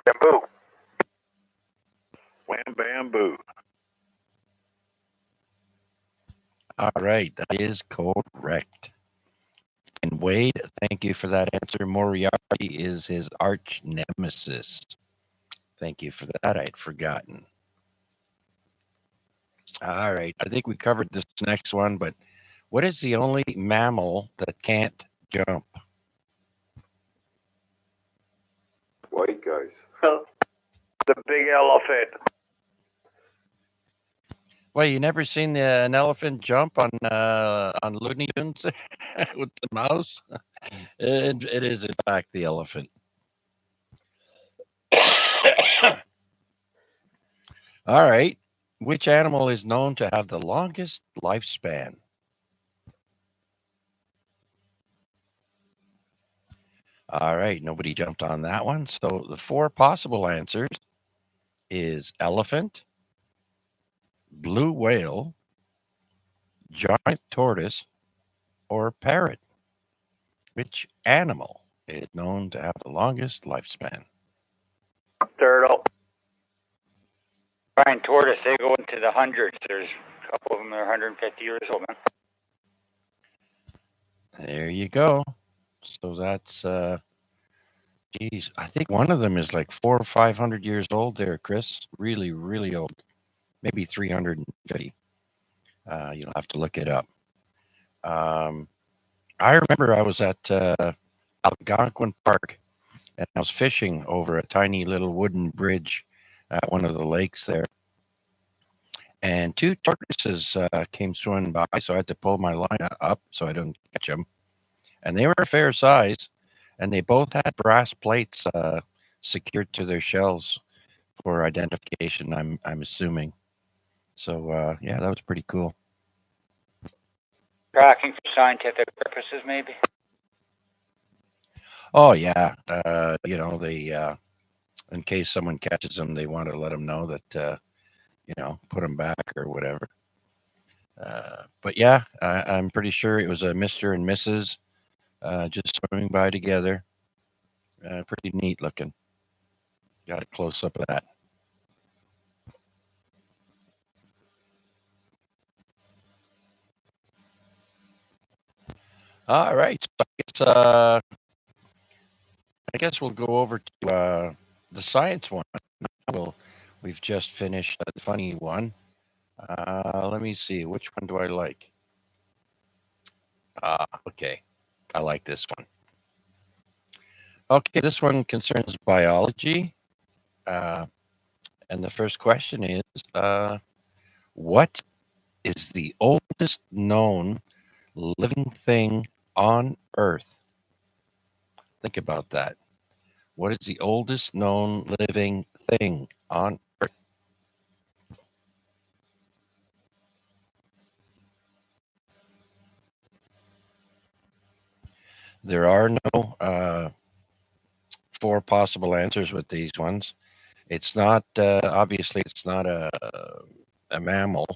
Bamboo. Wham bam boo. All right, that is correct. And Wade, thank you for that answer. Moriarty is his arch nemesis. Thank you for that. I'd forgotten. All right, I think we covered this next one, but what is the only mammal that can't jump? White guys. The big elephant. Well, you never seen an elephant jump on Looney Tunes with the mouse? It is in fact the elephant. All right. Which animal is known to have the longest lifespan? All right, nobody jumped on that one. So the four possible answers is elephant, blue whale, giant tortoise, or parrot. Which animal is known to have the longest lifespan? Turtle. Giant tortoise, they go into the hundreds. There's a couple of them that are 150 years old, man. There you go. So that's geez, I think one of them is like 400 or 500 years old there, Chris. Really, really old. Maybe 350. You'll have to look it up. I remember I was at Algonquin Park and I was fishing over a tiny little wooden bridge at one of the lakes there. And two tortoises came swimming by, so I had to pull my line up so I didn't catch them. And they were a fair size, and they both had brass plates secured to their shells for identification. I'm assuming. So yeah, that was pretty cool. Tracking for scientific purposes, maybe. Oh yeah, they in case someone catches them, they want to let them know that put them back or whatever. But yeah, I'm pretty sure it was a Mr. and Mrs. Just swimming by together. Pretty neat looking. Got a close up of that. All right. So I guess we'll go over to the science one. We've just finished the funny one. Let me see. Which one do I like? Okay. I like this one. Okay, this one concerns biology. And the first question is, what is the oldest known living thing on Earth? Think about that. What is the oldest known living thing on Earth? There are no four possible answers with these ones. It's not, obviously, it's not a mammal.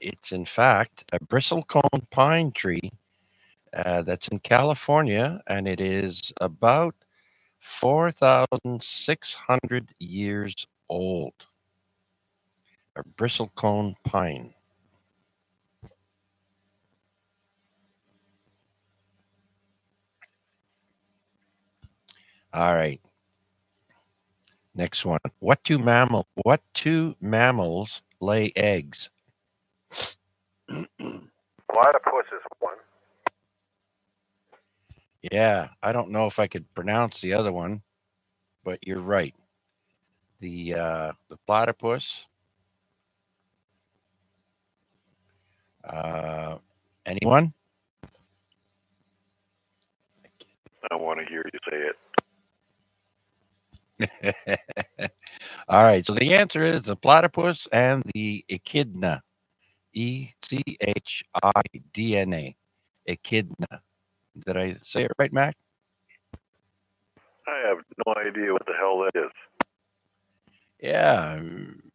It's in fact a bristlecone pine tree that's in California, and it is about 4,600 years old. A bristlecone pine. All right. Next one. What two mammals lay eggs? Platypus is one. Yeah, I don't know if I could pronounce the other one, but you're right. The platypus. Anyone? I want to hear you say it. All right, so the answer is the platypus and the echidna. ECHIDNA. Echidna. Did I say it right, Mac? I have no idea what the hell that is. Yeah,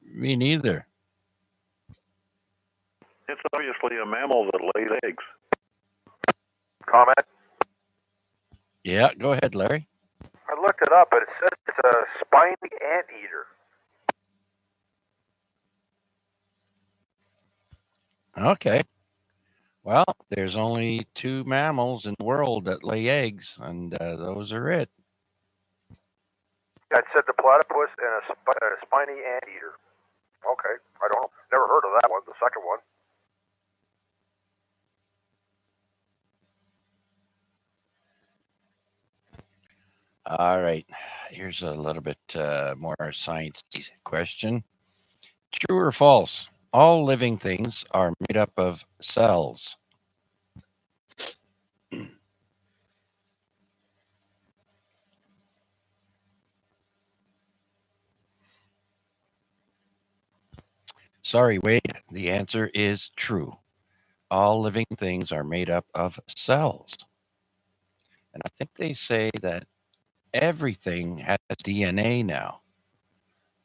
me neither. It's obviously a mammal that lays eggs. Comment? Yeah, go ahead, Larry. I looked it up, but it says it's a spiny anteater. Okay. Well, there's only two mammals in the world that lay eggs, and those are it. Yeah, it said the platypus and a spiny anteater. Okay, I don't know. Never heard of that one, the second one. All right. Here's a little bit more science question. True or false? All living things are made up of cells. Sorry, Wade. The answer is true. All living things are made up of cells. And I think they say that everything has DNA now.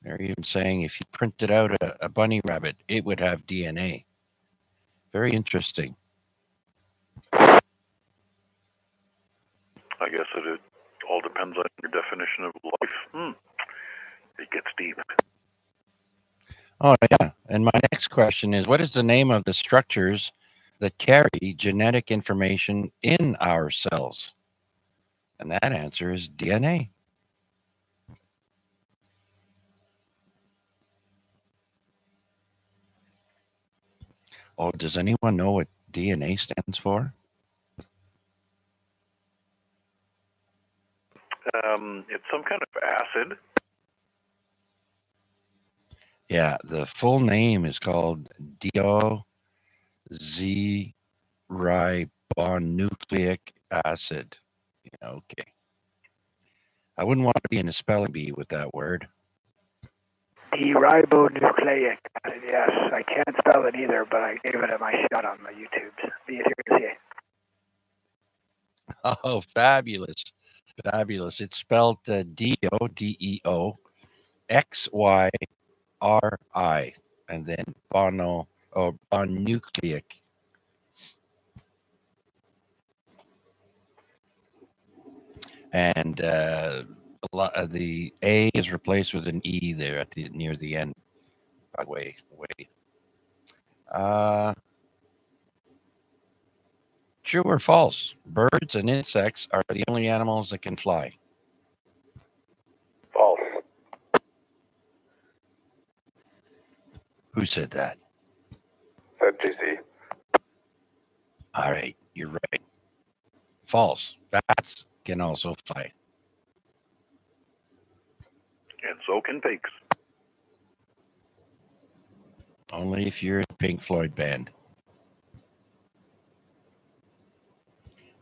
They're even saying if you printed out a bunny rabbit, it would have DNA. Very interesting. I guess it all depends on your definition of life. It gets deep. Oh, yeah. And my next question is, what is the name of the structures that carry genetic information in our cells? And that answer is DNA. Oh, does anyone know what DNA stands for? It's some kind of acid. Yeah, the full name is called deoxyribonucleic acid. Okay. I wouldn't want to be in a spelling bee with that word. Ribonucleic acid, yes. I can't spell it either, but I gave it my shot on the YouTube. Be easier to see. Oh, fabulous. Fabulous. It's spelled Deo, D-E-O, X-Y-R-I, and then bonucleic. And the A is replaced with an E there near the end. By the way. True or false? Birds and insects are the only animals that can fly. False. Who said that? Said JC. All right, you're right. False. Bats can also fly. And so can pigs. Only if you're in a Pink Floyd band.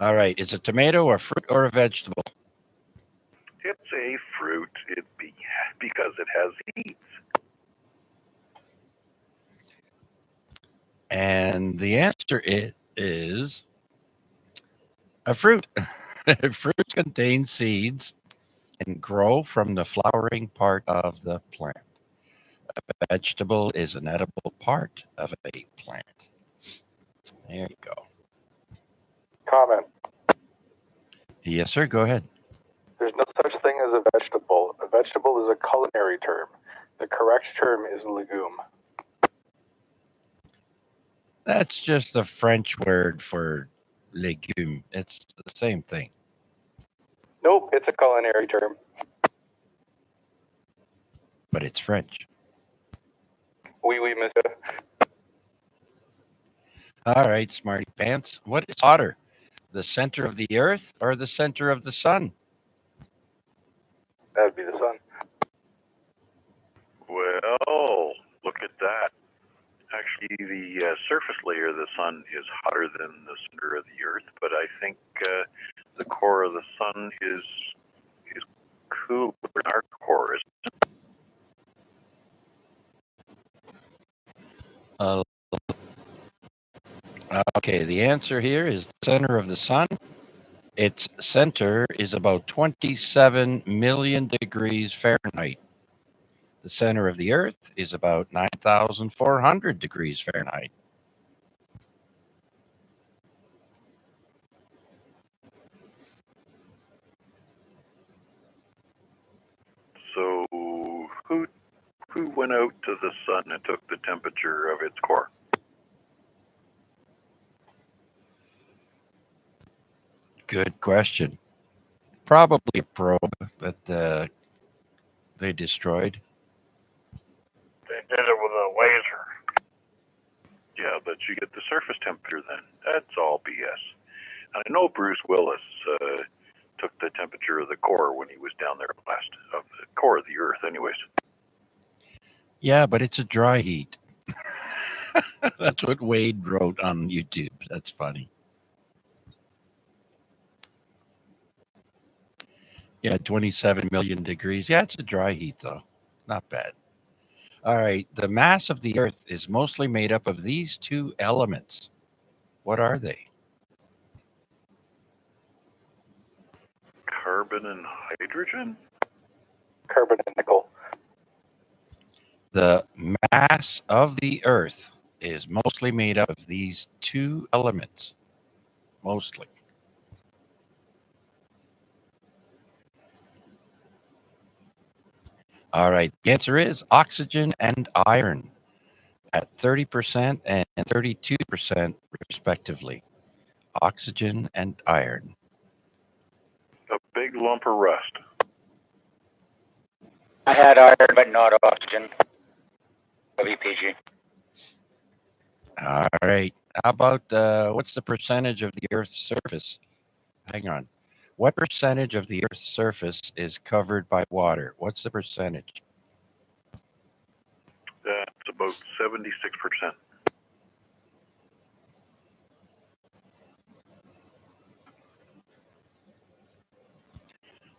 All right, is a tomato a fruit or a vegetable? It's a fruit. Because it has seeds. And the answer is a fruit. Fruit contains seeds and grow from the flowering part of the plant. A vegetable is an edible part of a plant. There you go. Comment. Yes, sir. Go ahead. There's no such thing as a vegetable. A vegetable is a culinary term. The correct term is legume. That's just a French word for legume. It's the same thing. Nope, it's a culinary term. But it's French. Oui, monsieur. All right, smarty pants. What is hotter, the center of the earth or the center of the sun? That'd be the sun. Well, look at that. Actually, the surface layer of the sun is hotter than the center of the Earth, but I think the core of the sun is cooler than our core is. Okay, the answer here is the center of the sun. Its center is about 27 million degrees Fahrenheit. The center of the Earth is about 9,400 degrees Fahrenheit. So who went out to the sun and took the temperature of its core? Good question. Probably a probe that they destroyed. They did it with a laser. Yeah, but you get the surface temperature then. That's all BS. And I know Bruce Willis took the temperature of the core when he was down there last, of the core of the Earth anyways. Yeah, but it's a dry heat. That's what Wade wrote on YouTube. That's funny. Yeah, 27 million degrees. Yeah, it's a dry heat, though. Not bad. All right. The mass of the Earth is mostly made up of these two elements. What are they? Carbon and hydrogen? Carbon and nickel. The mass of the Earth is mostly made up of these two elements. Mostly. All right. The answer is oxygen and iron at 30% and 32% respectively. Oxygen and iron. A big lump of rust. I had iron, but not oxygen. WPG. All right. How about what's the percentage of the Earth's surface? Hang on. What percentage of the Earth's surface is covered by water? What's the percentage? That's about 76%.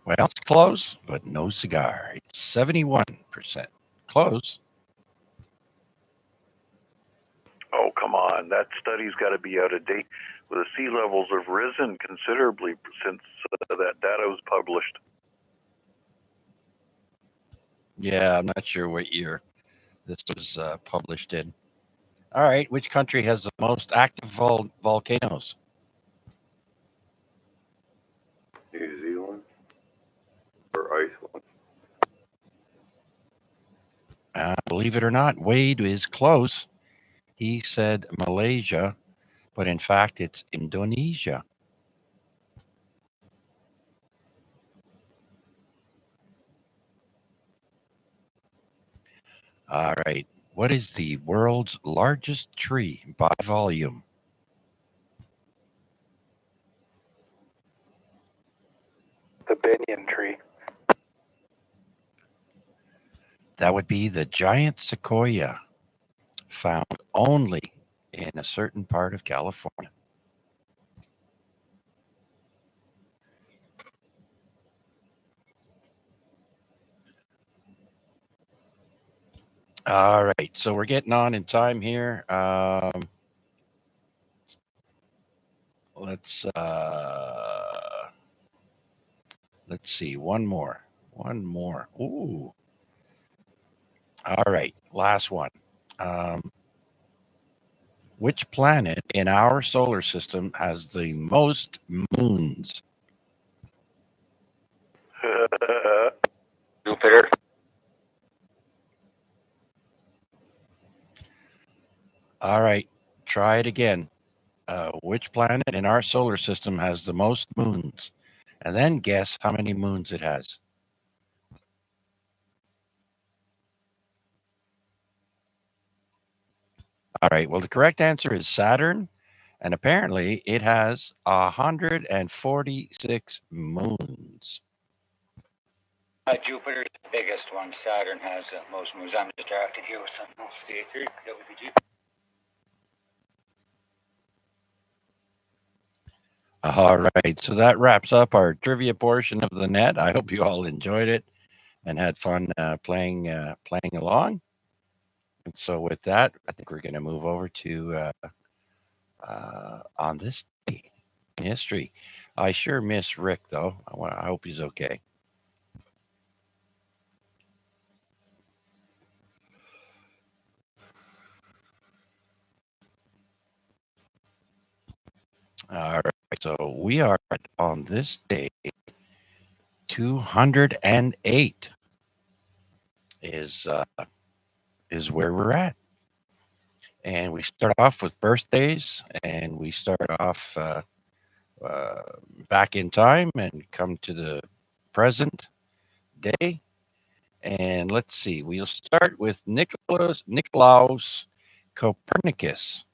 Well, it's close, but no cigar. It's 71%. Close. Oh, come on. That study's got to be out of date. The sea levels have risen considerably since that data was published. Yeah, I'm not sure what year this was published in. All right. Which country has the most active volcanoes? New Zealand or Iceland? Believe it or not, Wade is close. He said Malaysia, but in fact, it's Indonesia. All right. What is the world's largest tree by volume? The banyan tree. That would be the giant sequoia, found only in a certain part of California. All right. So we're getting on in time here. Let's see. One more. Ooh. All right. Last one. Which planet in our solar system has the most moons? Jupiter. All right. Try it again. Which planet in our solar system has the most moons? And then guess how many moons it has. All right. Well, the correct answer is Saturn. And apparently it has 146 moons. Jupiter's the biggest one. Saturn has most moons. I'm distracted here with something else. WPG. All right, so that wraps up our trivia portion of the net. I hope you all enjoyed it and had fun playing along. And so, with that, I think we're going to move over to on this day in history. I sure miss Rick, though. I hope he's okay. All right, so we are on this day 208 is uh, is where we're at, and we start off with birthdays, and we start off uh, back in time and come to the present day. And let's see, we'll start with Nicolaus Copernicus.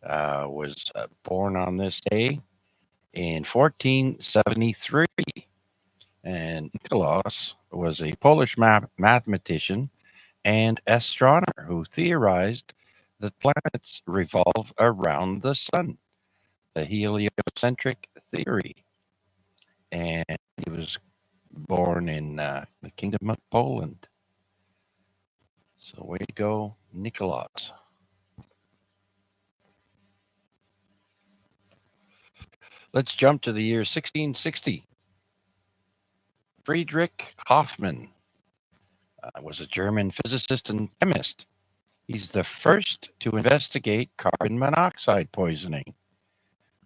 Was born on this day in 1473. And Nicolaus was a Polish mathematician and astronomer who theorized that planets revolve around the sun, the heliocentric theory. And he was born in the Kingdom of Poland. So way to go, Nicolaus. Let's jump to the year 1660. Friedrich Hoffmann was a German physicist and chemist. He's the first to investigate carbon monoxide poisoning.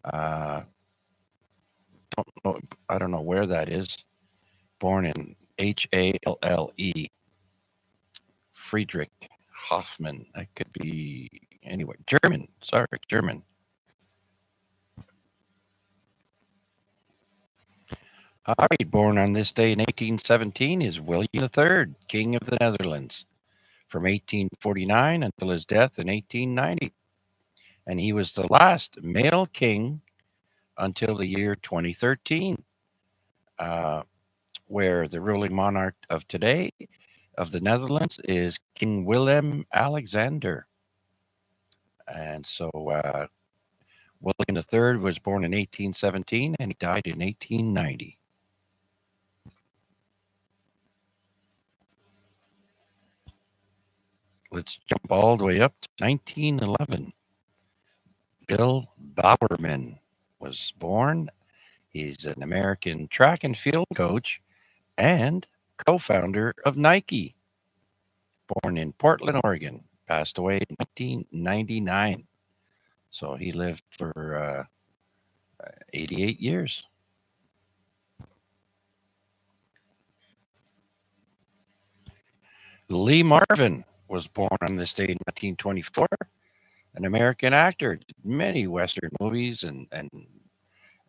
Uh, I don't know where that is. Born in Halle, Friedrich Hoffmann. That could be anyway. German. Sorry, German. All right, born on this day in 1817 is William III, King of the Netherlands, from 1849 until his death in 1890. And he was the last male king until the year 2013, uh, where the ruling monarch of today of the Netherlands is King Willem Alexander. And so William III was born in 1817 and he died in 1890. Let's jump all the way up to 1911. Bill Bowerman was born. He's an American track and field coach and co-founder of Nike. Born in Portland, Oregon, passed away in 1999. So he lived for 88 years. Lee Marvin was born on this day in 1924, an American actor, did many Western movies and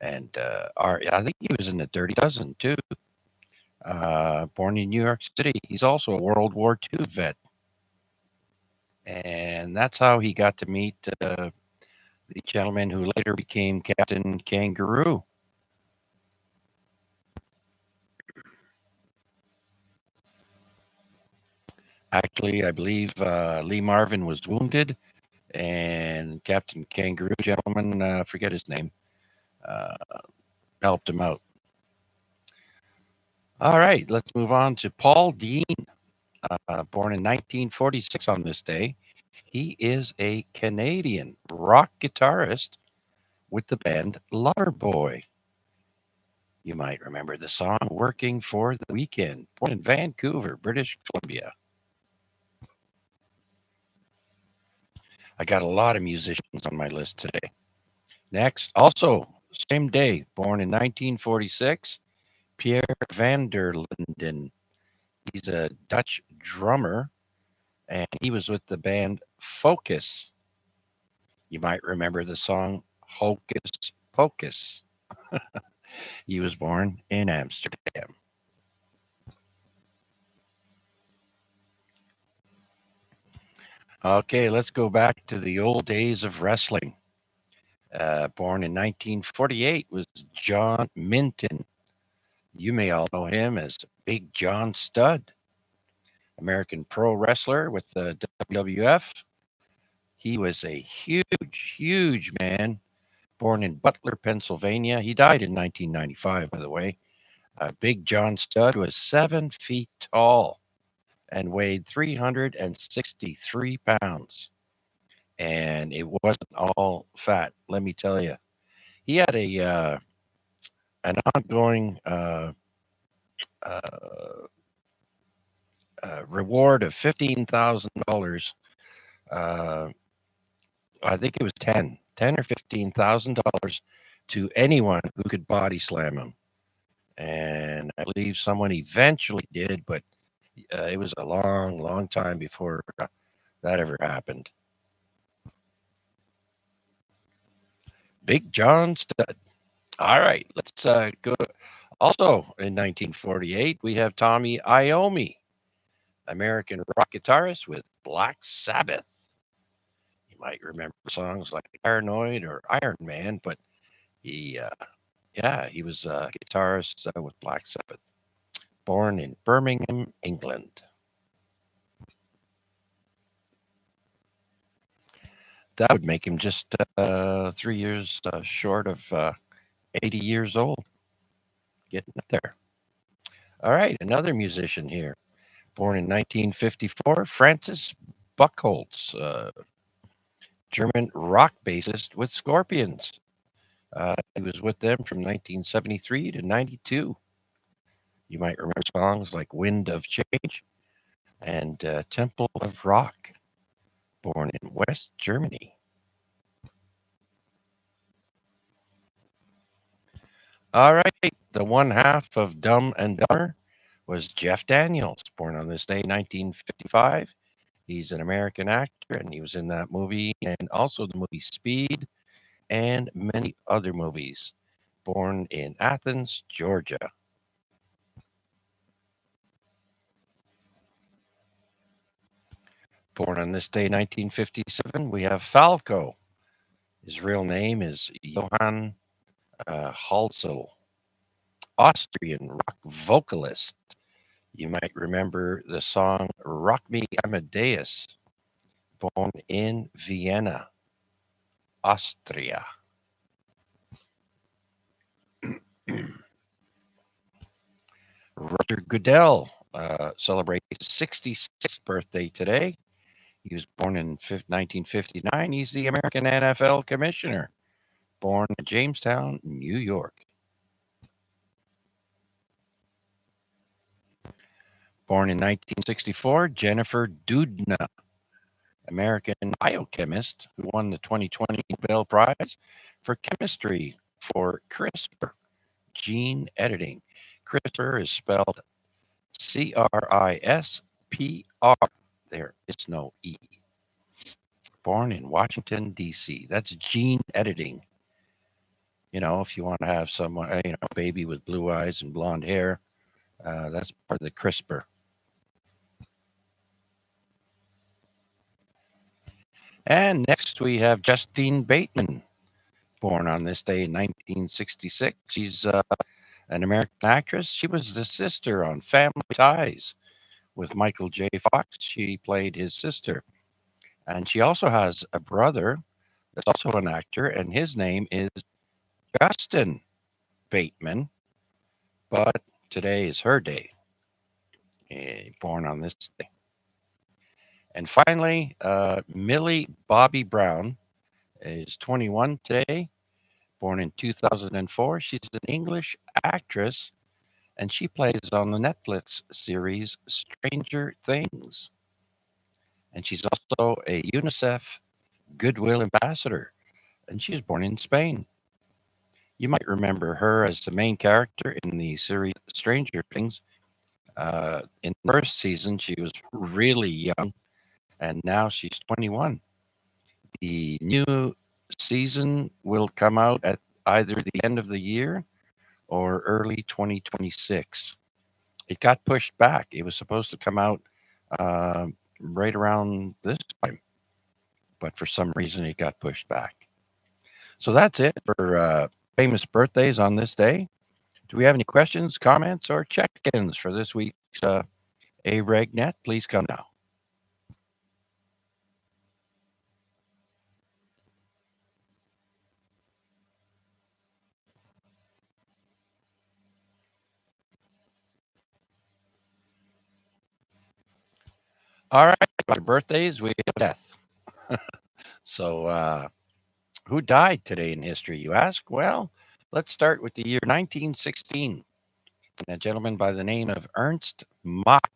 I think he was in the Dirty Dozen too. Born in New York City, he's also a World War II vet, and that's how he got to meet the gentleman who later became Captain Kangaroo. Actually, I believe Lee Marvin was wounded, and Captain Kangaroo, gentleman, forget his name, uh, helped him out. All right, let's move on to Paul Dean, born in 1946 on this day. He is a Canadian rock guitarist with the band Loverboy. You might remember the song Working for the Weekend, born in Vancouver, British Columbia. I got a lot of musicians on my list today. Next, also, same day, born in 1946, Pierre van der Linden. He's a Dutch drummer, and he was with the band Focus. You might remember the song Hocus Pocus. He was born in Amsterdam. Okay, let's go back to the old days of wrestling. Born in 1948 was John Minton. You may all know him as Big John Studd, American pro wrestler with the WWF. He was a huge, huge man, born in Butler, Pennsylvania. He died in 1995, by the way. Big John Stud was 7 feet tall and weighed 363 pounds. And it wasn't all fat, let me tell you. He had an ongoing uh, reward of $15,000. Uh, I think it was 10 or $15,000 to anyone who could body slam him. And I believe someone eventually did, but it was a long, long time before that ever happened. Big John Stud. All right, let's go. Also in 1948, we have Tommy Iommi, American rock guitarist with Black Sabbath. You might remember songs like Paranoid or Iron Man, but he, he was a guitarist with Black Sabbath, born in Birmingham, England. That would make him just 3 years short of 80 years old. Getting up there. All right, another musician here. Born in 1954, Francis Buchholz, German rock bassist with Scorpions. He was with them from 1973 to 92. You might remember songs like Wind of Change and Temple of Rock, born in West Germany. All right, the one half of Dumb and Dumber was Jeff Daniels, born on this day, 1955. He's an American actor, and he was in that movie and also the movie Speed and many other movies. Born in Athens, Georgia. Born on this day, 1957, we have Falco. His real name is Johann Halsel, Austrian rock vocalist. You might remember the song Rock Me Amadeus, born in Vienna, Austria. Roger Goodell celebrates his 66th birthday today. He was born in 1959. He's the American NFL commissioner, born in Jamestown, New York. Born in 1964, Jennifer Doudna, American biochemist who won the 2020 Nobel Prize for chemistry for CRISPR, gene editing. CRISPR is spelled CRISPR. There is no E. Born in Washington, D.C. That's gene editing. You know, if you want to have someone, a baby with blue eyes and blonde hair, that's part of the CRISPR. And next we have Justine Bateman, born on this day in 1966. She's an American actress. She was the sister on Family Ties with Michael J. Fox. She played his sister. And she also has a brother that's also an actor, and his name is Justin Bateman. But today is her day, born on this day. And finally, Millie Bobby Brown is 21 today, born in 2004. She's an English actress, and she plays on the Netflix series Stranger Things. And she's also a UNICEF Goodwill Ambassador, and she was born in Spain. You might remember her as the main character in the series Stranger Things. In the first season, she was really young, and now she's 21. The new season will come out at either the end of the year or early 2026. It got pushed back. It was supposed to come out right around this time, but for some reason it got pushed back. So that's it for famous birthdays on this day. Do we have any questions, comments, or check-ins for this week's AREG Net? Please come now. All right, after birthdays, we have death. So, who died today in history, you ask? Well, let's start with the year 1916. A gentleman by the name of Ernst Mach,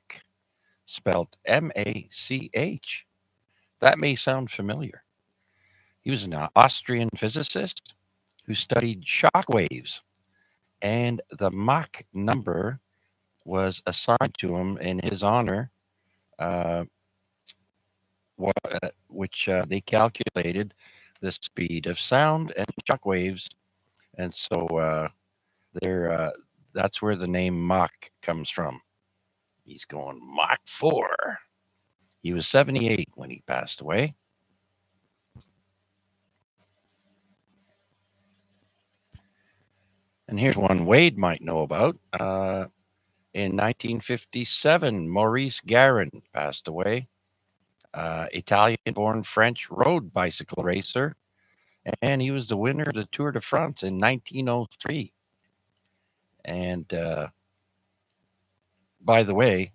spelled M-A-C-H. That may sound familiar. He was an Austrian physicist who studied shock waves, and the Mach number was assigned to him in his honor, uh, which they calculated the speed of sound and shock waves, and so there, that's where the name Mach comes from. He's going Mach 4. He was 78 when he passed away. And here's one Wade might know about. In 1957, Maurice Garin passed away. Italian-born French road bicycle racer, and he was the winner of the Tour de France in 1903. And by the way,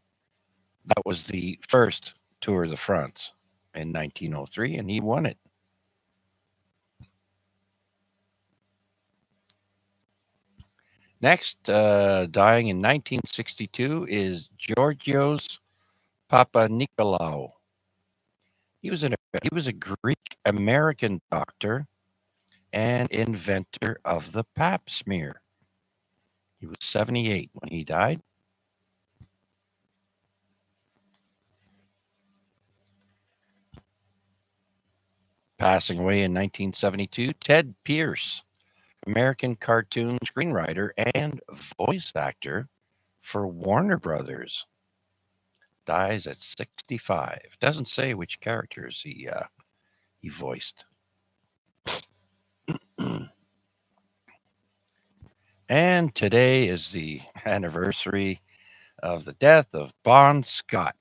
that was the first Tour de France in 1903, and he won it. Next, dying in 1962 is Georgios Papanikolaou. He was a Greek American doctor and inventor of the Pap smear. He was 78 when he died. Passing away in 1972, Ted Pierce, American cartoon screenwriter and voice actor for Warner Brothers, dies at 65. Doesn't say which characters he voiced. And today is the anniversary of the death of Bon Scott,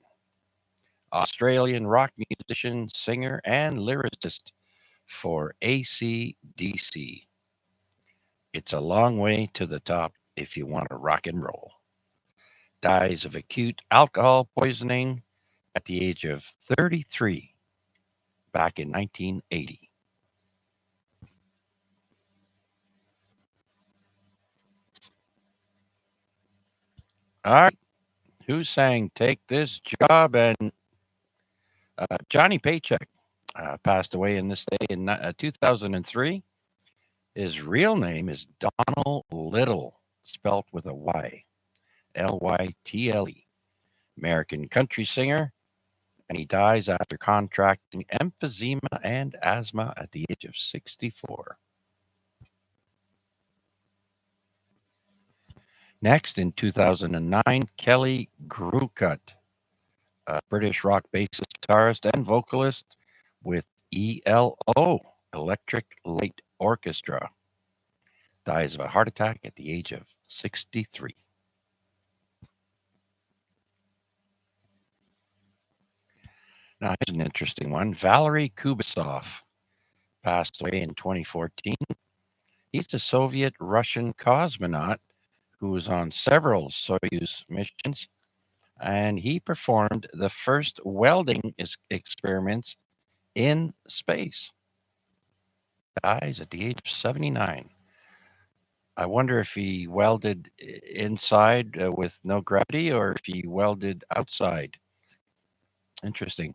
Australian rock musician, singer, and lyricist for AC/DC. It's a long way to the top if you want to rock and roll. Dies of acute alcohol poisoning at the age of 33 back in 1980. All right, who sang Take This Job? And Johnny Paycheck passed away in this day in 2003. His real name is Donald Little, spelt with a Y, Lytle. American country singer, and he dies after contracting emphysema and asthma at the age of 64. Next, in 2009, Kelly Grucut, a British rock bassist, guitarist, and vocalist with ELO, Electric Light Orchestra, dies of a heart attack at the age of 63. Now, here's an interesting one. Valery Kubasov passed away in 2014. He's a Soviet-Russian cosmonaut who was on several Soyuz missions, and he performed the first welding experiments in space. Dies at the age of 79. I wonder if he welded inside with no gravity or if he welded outside. Interesting.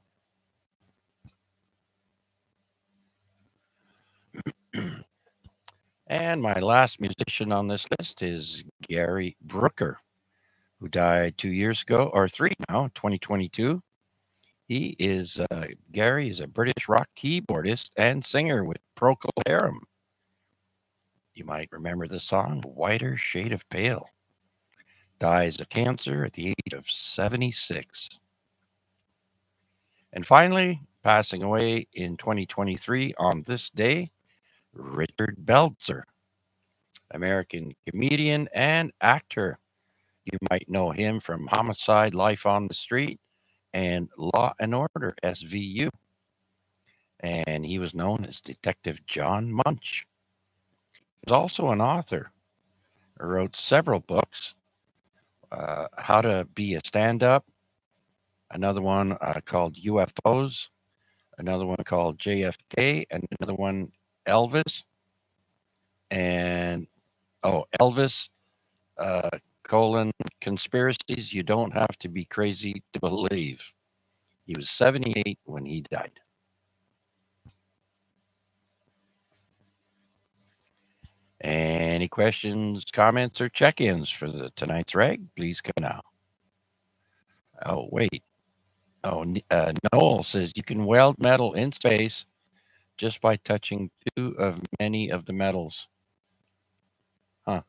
And my last musician on this list is Gary Brooker, who died 2 years ago, or three now, 2022. Gary is a British rock keyboardist and singer with Procol Harum. You might remember the song Whiter Shade of Pale. Dies of cancer at the age of 76. And finally, passing away in 2023 on this day, Richard Belzer, American comedian and actor. You might know him from Homicide, Life on the Street, and Law and Order, SVU. And he was known as Detective John Munch. He was also an author. He wrote several books, How to Be a Stand-Up, another one called UFOs, another one called JFK, and another one Elvis. And Elvis, uh, colon, conspiracies you don't have to be crazy to believe. He was 78 when he died. Any questions, comments, or check-ins for tonight's reg? Please come now. Oh, wait. Noel says you can weld metal in space just by touching two of many of the metals. Huh.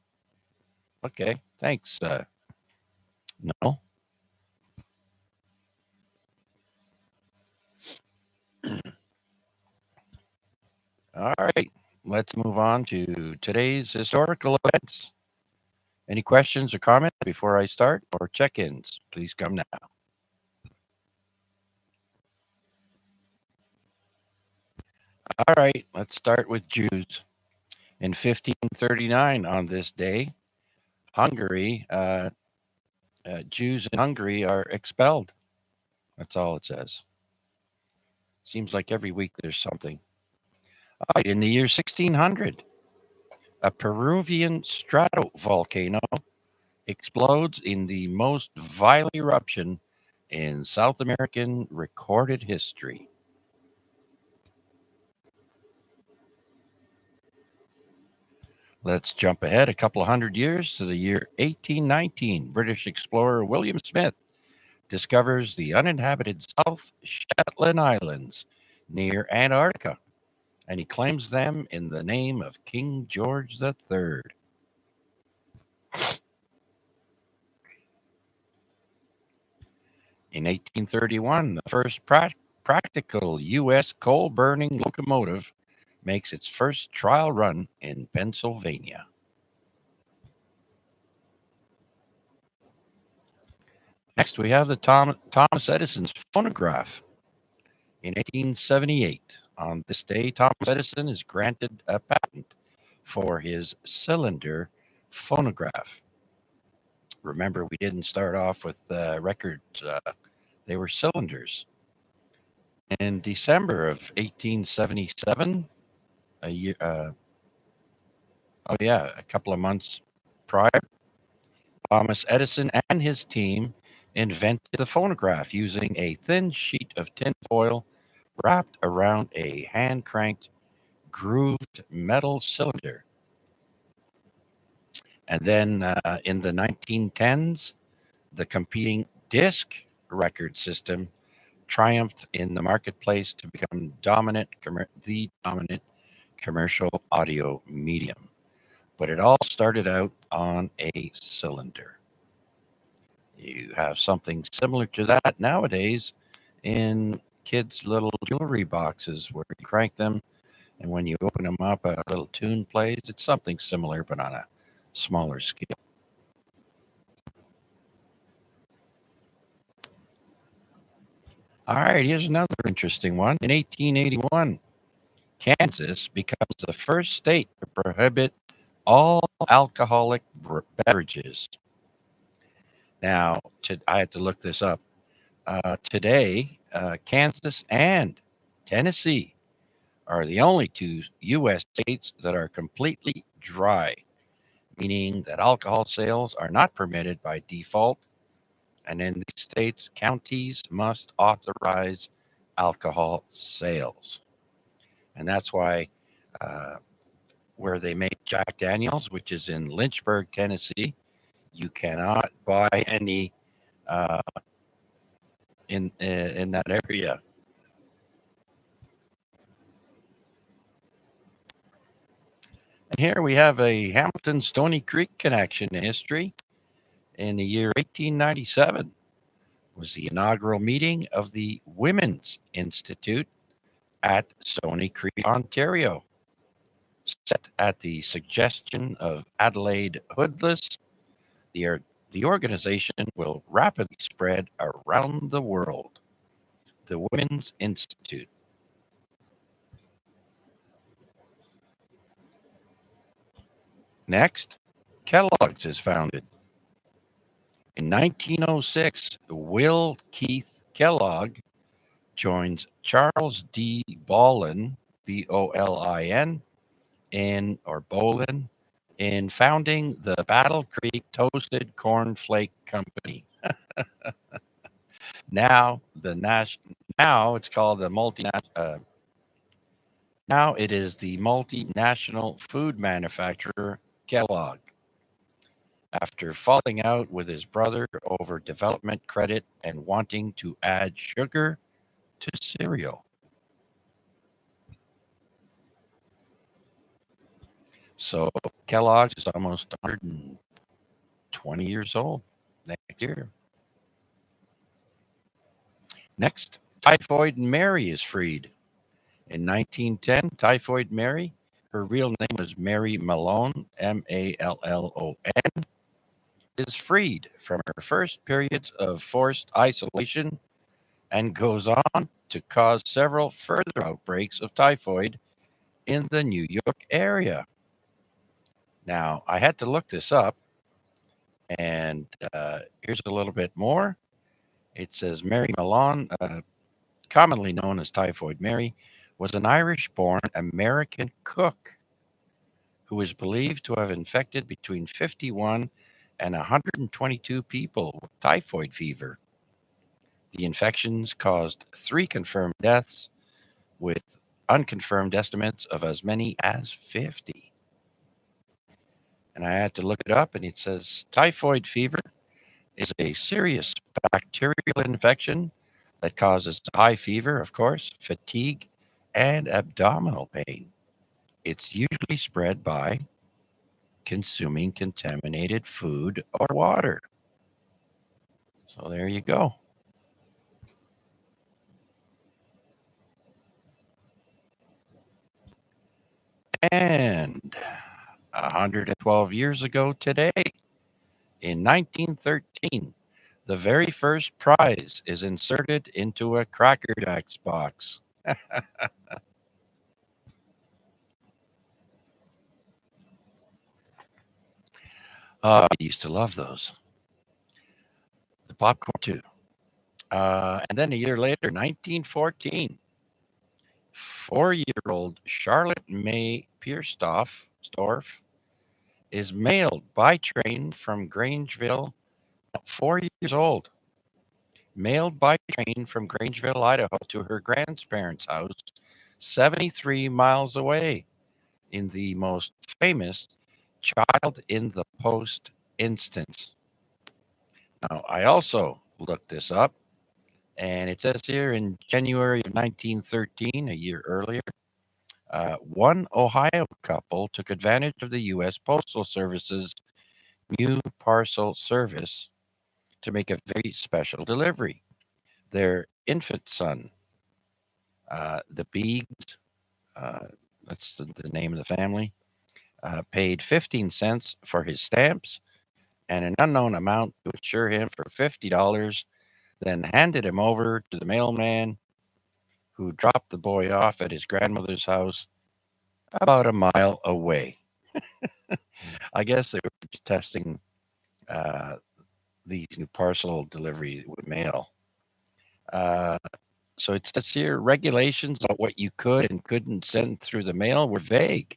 Okay. Thanks, Noel. All right. Let's move on to today's historical events. Any questions or comments before I start, or check-ins? Please come now. All right. Let's start with Jews. In 1539, on this day, Hungary, Jews in Hungary are expelled. That's all it says. Seems like every week there's something. All right, in the year 1600, a Peruvian stratovolcano explodes in the most violent eruption in South American recorded history. Let's jump ahead a couple of hundred years to the year 1819. British explorer William Smith discovers the uninhabited South Shetland Islands near Antarctica, and he claims them in the name of King George III. In 1831, the first practical U.S. coal-burning locomotive makes its first trial run in Pennsylvania. Next, we have the Thomas Edison's phonograph. In 1878, on this day, Thomas Edison is granted a patent for his cylinder phonograph. Remember, we didn't start off with records. They were cylinders. In December of 1877, a couple of months prior, Thomas Edison and his team invented the phonograph using a thin sheet of tin foil wrapped around a hand-cranked grooved metal cylinder. And then in the 1910s, the competing disc record system triumphed in the marketplace to become the dominant commercial audio medium. But it all started out on a cylinder. You have something similar to that nowadays in kids' little jewelry boxes where you crank them, and when you open them up, a little tune plays. It's something similar, but on a smaller scale. All right, here's another interesting one. In 1881, Kansas becomes the first state to prohibit all alcoholic beverages. Now, I had to look this up. Today, Kansas and Tennessee are the only two U.S. states that are completely dry, meaning that alcohol sales are not permitted by default. And in these states, counties must authorize alcohol sales. And that's why where they make Jack Daniels, which is in Lynchburg, Tennessee, you cannot buy any in that area. And here we have a Hamilton Stony Creek connection in history. In the year 1897 was the inaugural meeting of the Women's Institute at Stony Creek, Ontario. Set at the suggestion of Adelaide Hoodless, the organization will rapidly spread around the world. The Women's Institute. Next, Kellogg's is founded. In 1906, Will Keith Kellogg joins Charles D. Bolin, Bolin, Bolin, in founding the Battle Creek Toasted Corn Flake Company. Now it's called the now it is the multinational food manufacturer Kellogg. After falling out with his brother over development credit and wanting to add sugar to cereal. So Kellogg's is almost 120 years old next year. Next, Typhoid Mary is freed. In 1910, Typhoid Mary, her real name was Mary Malone, Mallon, is freed from her first periods of forced isolation and goes on to cause several further outbreaks of typhoid in the New York area. Now, I had to look this up, and here's a little bit more. It says Mary Malone, commonly known as Typhoid Mary, was an Irish-born American cook who is believed to have infected between 51 and 122 people with typhoid fever. The infections caused 3 confirmed deaths, with unconfirmed estimates of as many as 50. And I had to look it up, and it says typhoid fever is a serious bacterial infection that causes high fever, of course, fatigue, and abdominal pain. It's usually spread by consuming contaminated food or water. So there you go. And 112 years ago today, in 1913, the very first prize is inserted into a Cracker Jacks box. I used to love those. The popcorn, too. And then a year later, 1914, 4-year-old Charlotte May Pierstorff is mailed by train from Grangeville, 4 years old, mailed by train from Grangeville, Idaho, to her grandparents' house, 73 miles away, in the most famous Child in the Post instance. Now, I also looked this up, and it says here in January of 1913, a year earlier, one Ohio couple took advantage of the U.S. Postal Service's new parcel service to make a very special delivery. Their infant son, the Beegs, that's the name of the family, paid 15 cents for his stamps and an unknown amount to insure him for $50, then handed him over to the mailman who dropped the boy off at his grandmother's house about a mile away. I guess they were just testing these new parcel delivery with mail. So it says here regulations on what you could and couldn't send through the mail were vague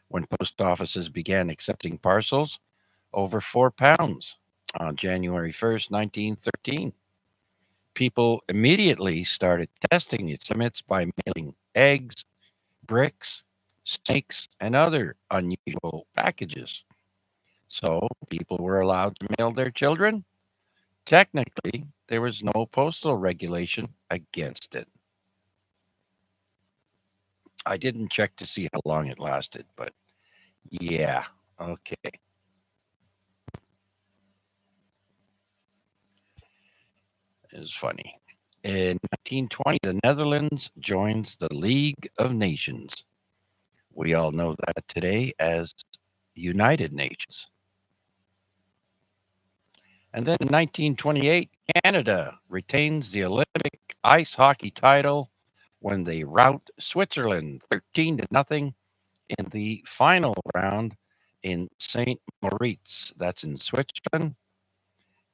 when post offices began accepting parcels over 4 pounds on January 1st, 1913. People immediately started testing its limits by mailing eggs, bricks, snakes, and other unusual packages. So people were allowed to mail their children. Technically, there was no postal regulation against it. I didn't check to see how long it lasted, but yeah, okay. It was funny. In 1920, the Netherlands joins the League of Nations. We all know that today as United Nations. And then in 1928, Canada retains the Olympic ice hockey title when they rout Switzerland 13-0 in the final round in St. Moritz. That's in Switzerland.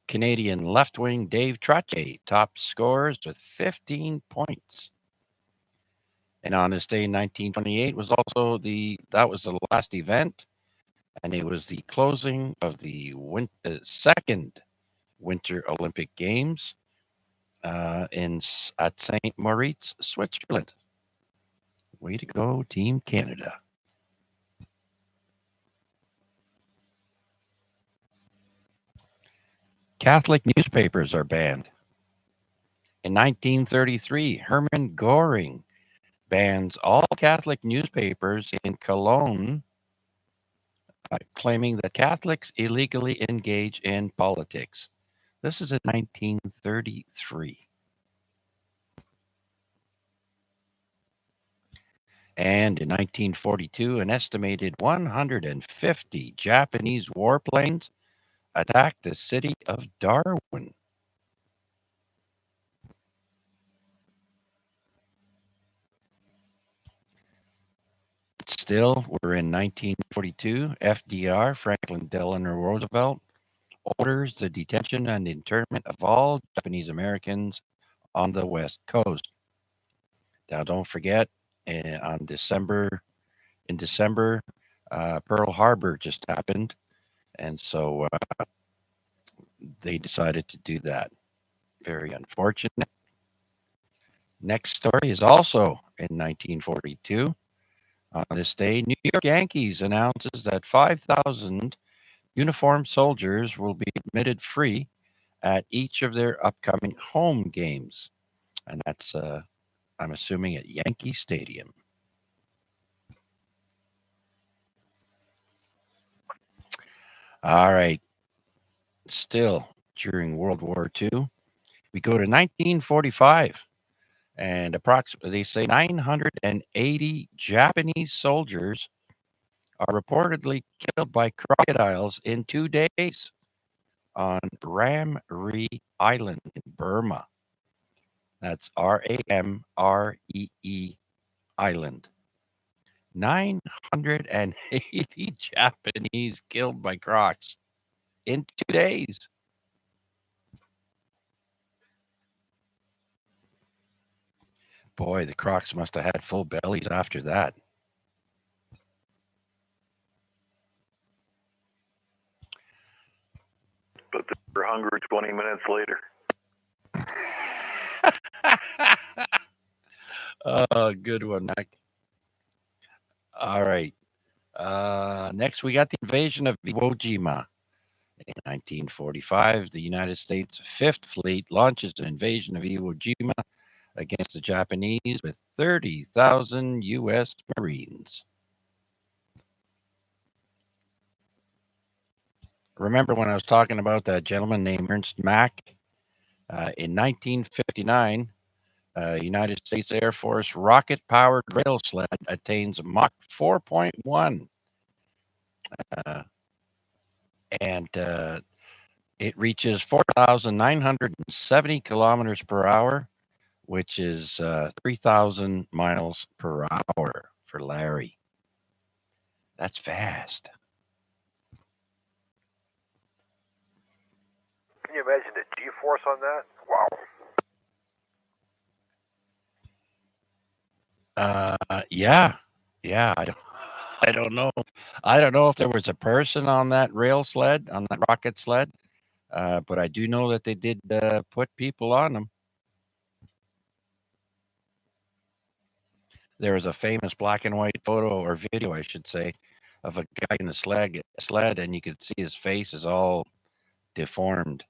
Canadian left wing Dave Trottier topped scores with 15 points. And on this day in 1928 was also the last event, and it was the closing of the second Winter Olympic Games at St. Moritz, Switzerland. Way to go, Team Canada. Catholic newspapers are banned. In 1933, Hermann Göring bans all Catholic newspapers in Cologne, claiming that Catholics illegally engage in politics. This is in 1933. And in 1942, an estimated 150 Japanese warplanes attacked the city of Darwin. Still, we're in 1942. FDR, Franklin Delano Roosevelt, orders the detention and internment of all Japanese Americans on the West Coast. Now, don't forget, in December, Pearl Harbor just happened, and so they decided to do that. Very unfortunate. Next story is also in 1942. On this day, New York Yankees announces that 5,000 uniformed soldiers will be admitted free at each of their upcoming home games. And that's, I'm assuming, at Yankee Stadium. All right. Still during World War II, we go to 1945, and approximately, they say 980 Japanese soldiers are reportedly killed by crocodiles in 2 days on Ramree Island in Burma. That's Ramree Island. 980 Japanese killed by crocs in 2 days. Boy, the crocs must have had full bellies after that. But they were hungry 20 minutes later. Oh, good one, Mac. All right. Next, we got the invasion of Iwo Jima. In 1945, the United States Fifth Fleet launches an invasion of Iwo Jima against the Japanese with 30,000 U.S. Marines. Remember when I was talking about that gentleman named Ernst Mach? In 1959, United States Air Force rocket-powered rail sled attains Mach 4.1. And it reaches 4,970 kilometers per hour, which is 3,000 miles per hour for Larry. That's fast. Can you imagine the G-force on that? Wow. Yeah. I don't know. I don't know if there was a person on that rail sled, on that rocket sled, but I do know that they did put people on them. There was a famous black and white photo, or video, I should say, of a guy in the sled, and you could see his face is all deformed.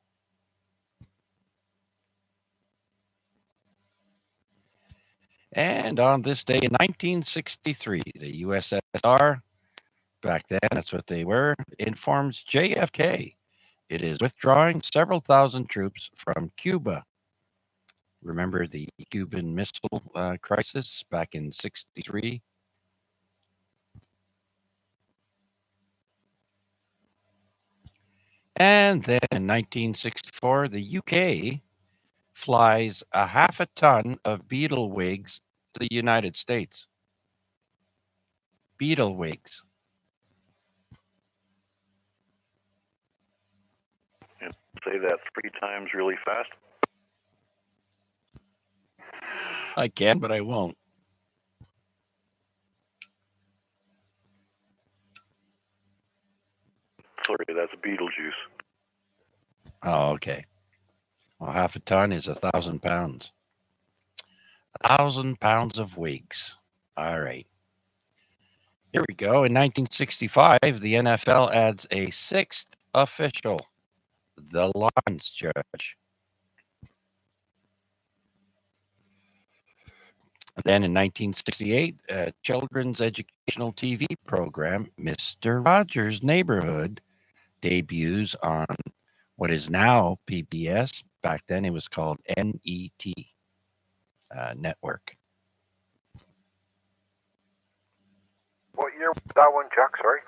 And on this day in 1963, the USSR, back then that's what they were, informs JFK it is withdrawing several thousand troops from Cuba. Remember the Cuban Missile Crisis back in 63? And then in 1964, the UK flies a half a ton of beetle wigs to the United States. Beetle wigs. say that 3 times really fast? I can, but I won't. Sorry, that's Beetlejuice. Oh, okay. Well, half a ton is 1,000 pounds. 1,000 pounds of wigs. All right. Here we go. In 1965, the NFL adds a sixth official, the lines judge. Then in 1968, a children's educational TV program, Mr. Rogers' Neighborhood, debuts on what is now PBS. Back then it was called NET network. What year was that one, Chuck? Sorry.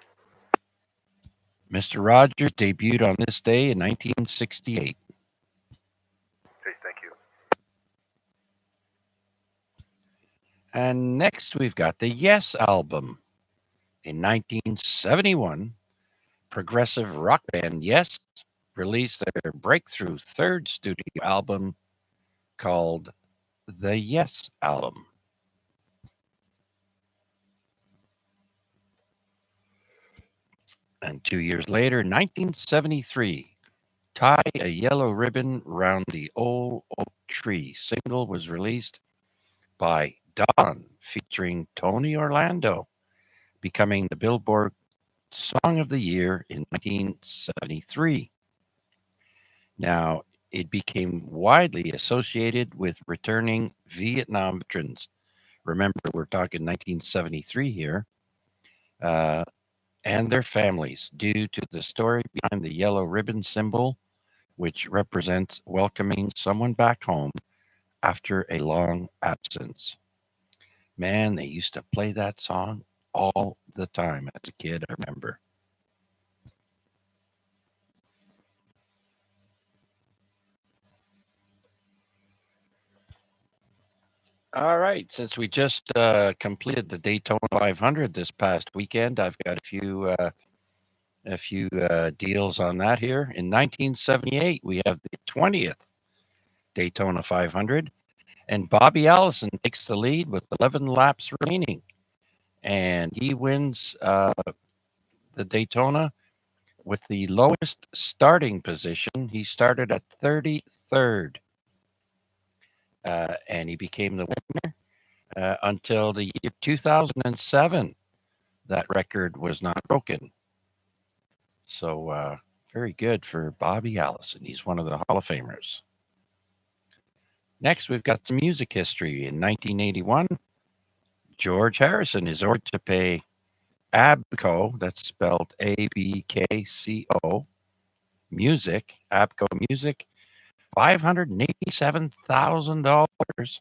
Mr. Rogers debuted on this day in 1968. Okay, thank you. And next we've got the Yes album. In 1971, progressive rock band Yes released their breakthrough third studio album called the Yes Album. And 2 years later, 1973, Tie a Yellow Ribbon Round the Old Oak Tree single was released by Dawn featuring Tony Orlando, becoming the Billboard Song of the Year in 1973. Now, it became widely associated with returning Vietnam veterans. Remember, we're talking 1973 here, and their families, due to the story behind the yellow ribbon symbol, which represents welcoming someone back home after a long absence. Man, they used to play that song all the time as a kid, I remember. All right, since we just completed the Daytona 500 this past weekend, I've got a few deals on that here. In 1978, we have the 20th Daytona 500, and Bobby Allison takes the lead with 11 laps remaining, and he wins the Daytona with the lowest starting position. He started at 33rd, and he became the winner until the year 2007. That record was not broken. So very good for Bobby Allison. He's one of the Hall of Famers. Next, we've got some music history. In 1981, George Harrison is ordered to pay ABKCO, that's spelled ABKCO, ABKCO Music, $587,000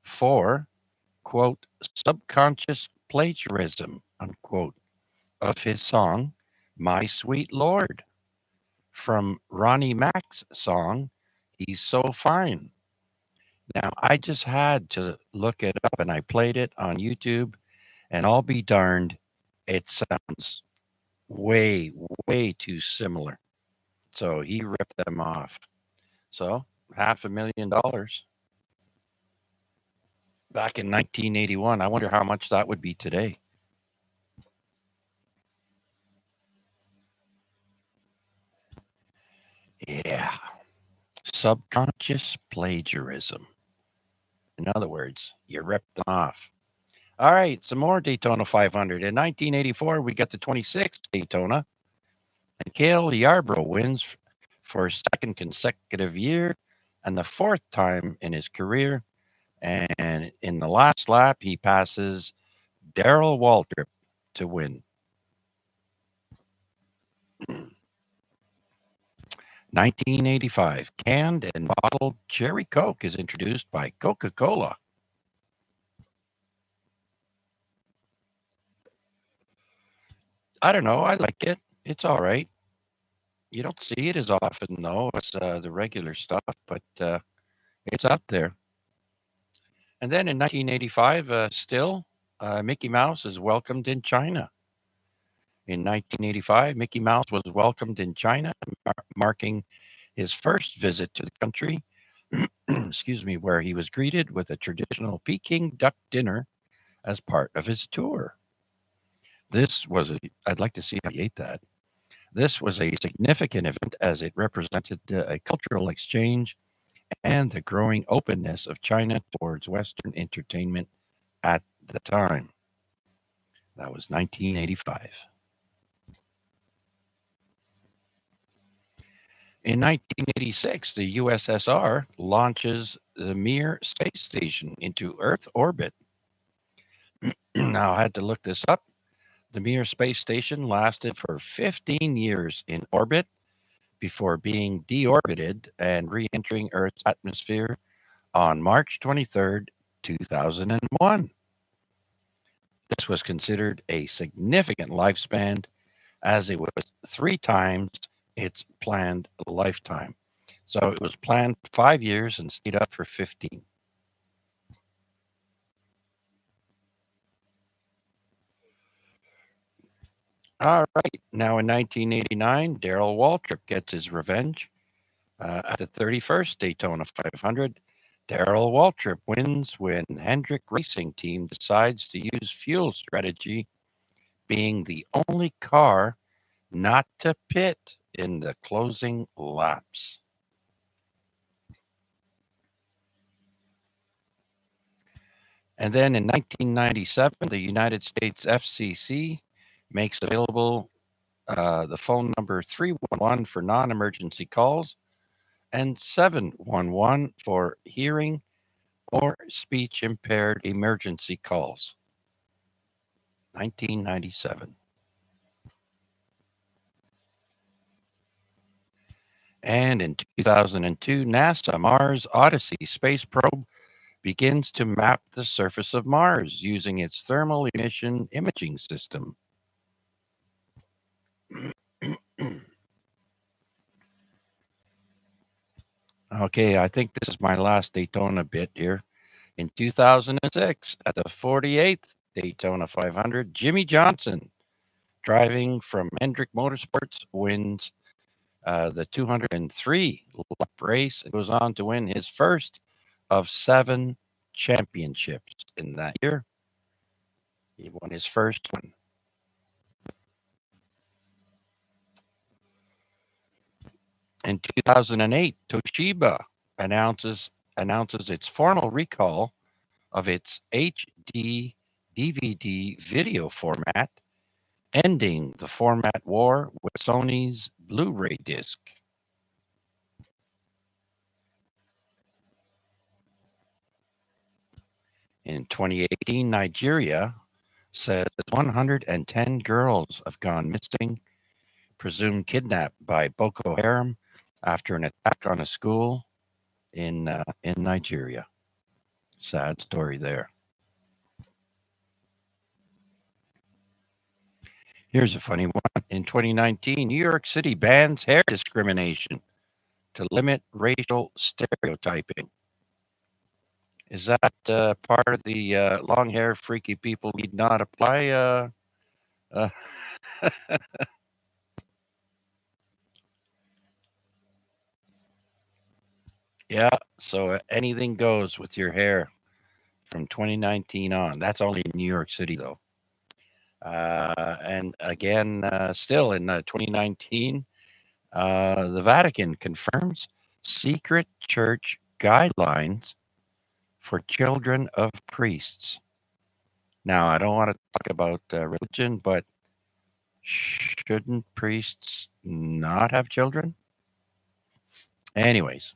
for, quote, subconscious plagiarism, unquote, of his song, My Sweet Lord, from Ronnie Mac's song, He's So Fine. Now, I just had to look it up and I played it on YouTube, and I'll be darned, it sounds way, way too similar. So he ripped them off. So $500,000 back in 1981. I wonder how much that would be today. Yeah. Subconscious plagiarism. In other words, you ripped them off. All right, some more Daytona 500. In 1984, we got the 26th Daytona, and Cale Yarborough wins for a second consecutive year and the fourth time in his career. And in the last lap, he passes Darrell Waltrip to win. 1985, canned and bottled cherry Coke is introduced by Coca-Cola. I don't know. I like it. It's all right. You don't see it as often, though, as the regular stuff, but it's up there. And then in 1985, still, Mickey Mouse is welcomed in China. In 1985, Mickey Mouse was welcomed in China, marking his first visit to the country, excuse me, where he was greeted with a traditional Peking duck dinner as part of his tour. I'd like to see how he ate that. This was a significant event as it represented a cultural exchange and the growing openness of China towards Western entertainment at the time. That was 1985. In 1986, the USSR launches the Mir space station into Earth orbit. Now, I had to look this up. The Mir space station lasted for 15 years in orbit before being deorbited and re entering Earth's atmosphere on March 23rd, 2001. This was considered a significant lifespan as it was 3 times its planned lifetime. So it was planned 5 years and stayed up for 15. All right. Now in 1989, Darrell Waltrip gets his revenge. At the 31st Daytona 500, Darrell Waltrip wins when Hendrick Racing Team decides to use fuel strategy, being the only car not to pit in the closing laps. And then in 1997, the United States FCC makes available the phone number 311 for non-emergency calls and 711 for hearing or speech impaired emergency calls. 1997. And in 2002, NASA Mars Odyssey space probe begins to map the surface of Mars using its thermal emission imaging system. Okay, I think this is my last Daytona bit here. In 2006, at the 48th Daytona 500, Jimmy Johnson, driving from Hendrick Motorsports, wins the 203 lap race and goes on to win his first of 7 championships in that year. He won his first one. In 2008, Toshiba announces its formal recall of its HD DVD video format, ending the format war with Sony's Blu-ray disc. In 2018, Nigeria says 110 girls have gone missing, presumed kidnapped by Boko Haram after an attack on a school in Nigeria. Sad story there. Here's a funny one. In 2019, New York City bans hair discrimination to limit racial stereotyping. Is that part of the long hair freaky people need not apply? Yeah, so anything goes with your hair from 2019 on. That's only in New York City, though. And again, still in 2019, the Vatican confirms secret church guidelines for children of priests. Now, I don't want to talk about religion, but shouldn't priests not have children? Anyways,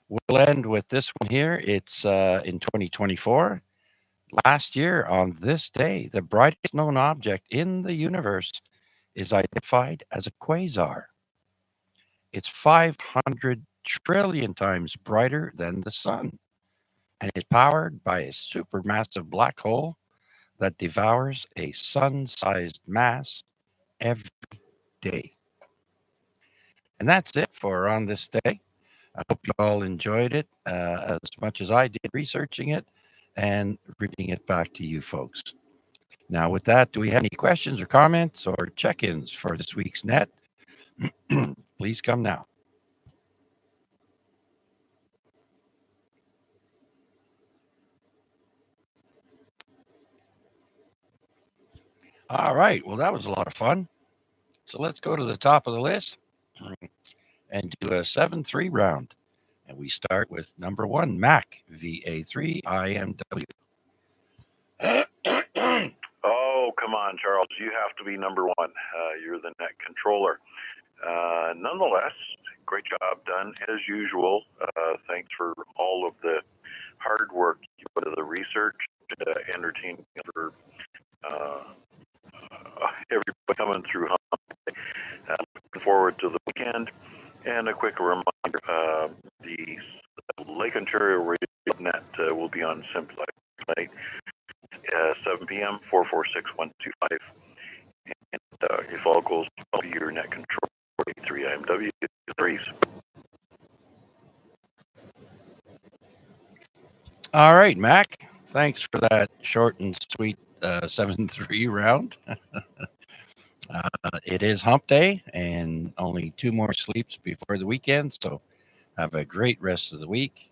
we'll end with this one here. It's in 2024. Last year, on this day, the brightest known object in the universe is identified as a quasar. It's 500 trillion times brighter than the sun and is powered by a supermassive black hole that devours a sun-sized mass every day. And that's it for On This Day. I hope you all enjoyed it as much as I did researching it and reading it back to you folks. Now, with that, do we have any questions or comments or check-ins for this week's net? Please come now. All right. Well, that was a lot of fun. So let's go to the top of the list and do a 7-3 round. And we start with number 1, Mac VA3 IMW. Oh, come on, Charles. You have to be number 1. You're the net controller. Nonetheless, great job done as usual. Thanks for all of the hard work you put into the research, entertaining for everybody coming through. Looking forward to the weekend. And a quick reminder, the Lake Ontario Radio Net will be on Simplex Net, 7 p.m., 446-125. And if all goes well, your net control 43 IMW threes. All right, Mac. Thanks for that short and sweet 7-3 round. It is hump day and only 2 more sleeps before the weekend. So have a great rest of the week.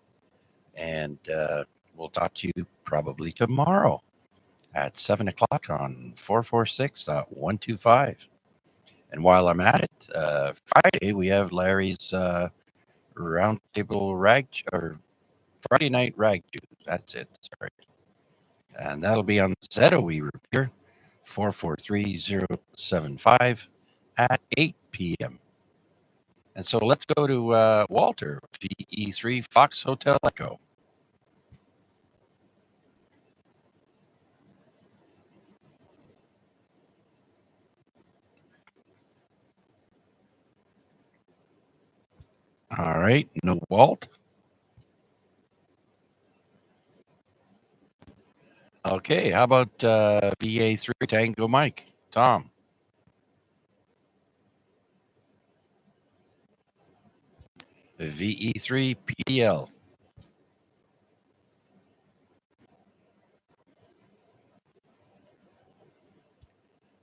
And we'll talk to you probably tomorrow at 7 o'clock on 446.125. And while I'm at it, Friday we have Larry's roundtable rag or Friday night rag juice. That's it. Sorry. And that'll be on ZOE Repair 443075 at 8 p.m. And so let's go to Walter, VE3 Fox Hotel Echo. All right, no Walt. Okay, how about VA3 Tango Mike? Tom. VE3 PDL.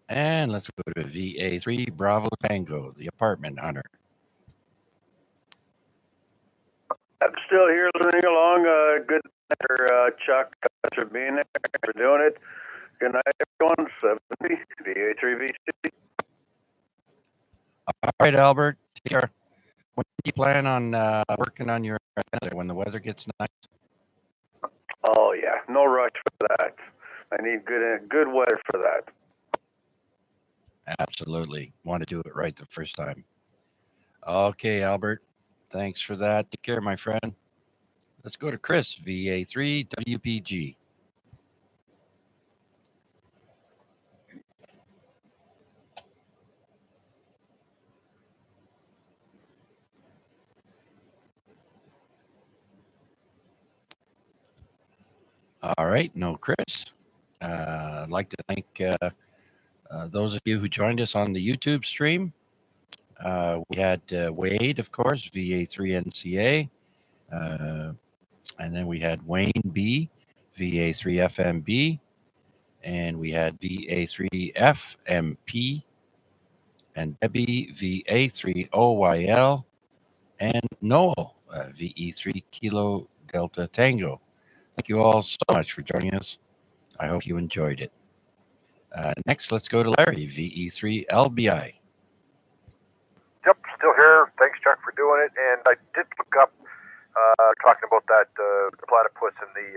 And let's go to VA3 Bravo Tango, the apartment hunter. I'm still here listening along. Good night, Chuck. Thanks for being there. Thanks for doing it. Good night, everyone. 70 VA3VC. All right, Albert. Take care. When do you plan on working on your antenna when the weather gets nice? Oh yeah, no rush for that. I need good weather for that. Absolutely. Want to do it right the first time. Okay, Albert. Thanks for that. Take care, my friend. Let's go to Chris, VA3 WPG. All right, no Chris. I'd like to thank those of you who joined us on the YouTube stream. We had Wade, of course, VA3NCA. And then we had Wayne B, VA3FMB. And we had VA3FMP. And Debbie, VA3OYL. And Noel, VE3 Kilo Delta Tango. Thank you all so much for joining us. I hope you enjoyed it. Next, let's go to Larry, VE3 LBI. Yep, still here. Thanks, Chuck, for doing it. And I did look up, talking about that platypus and the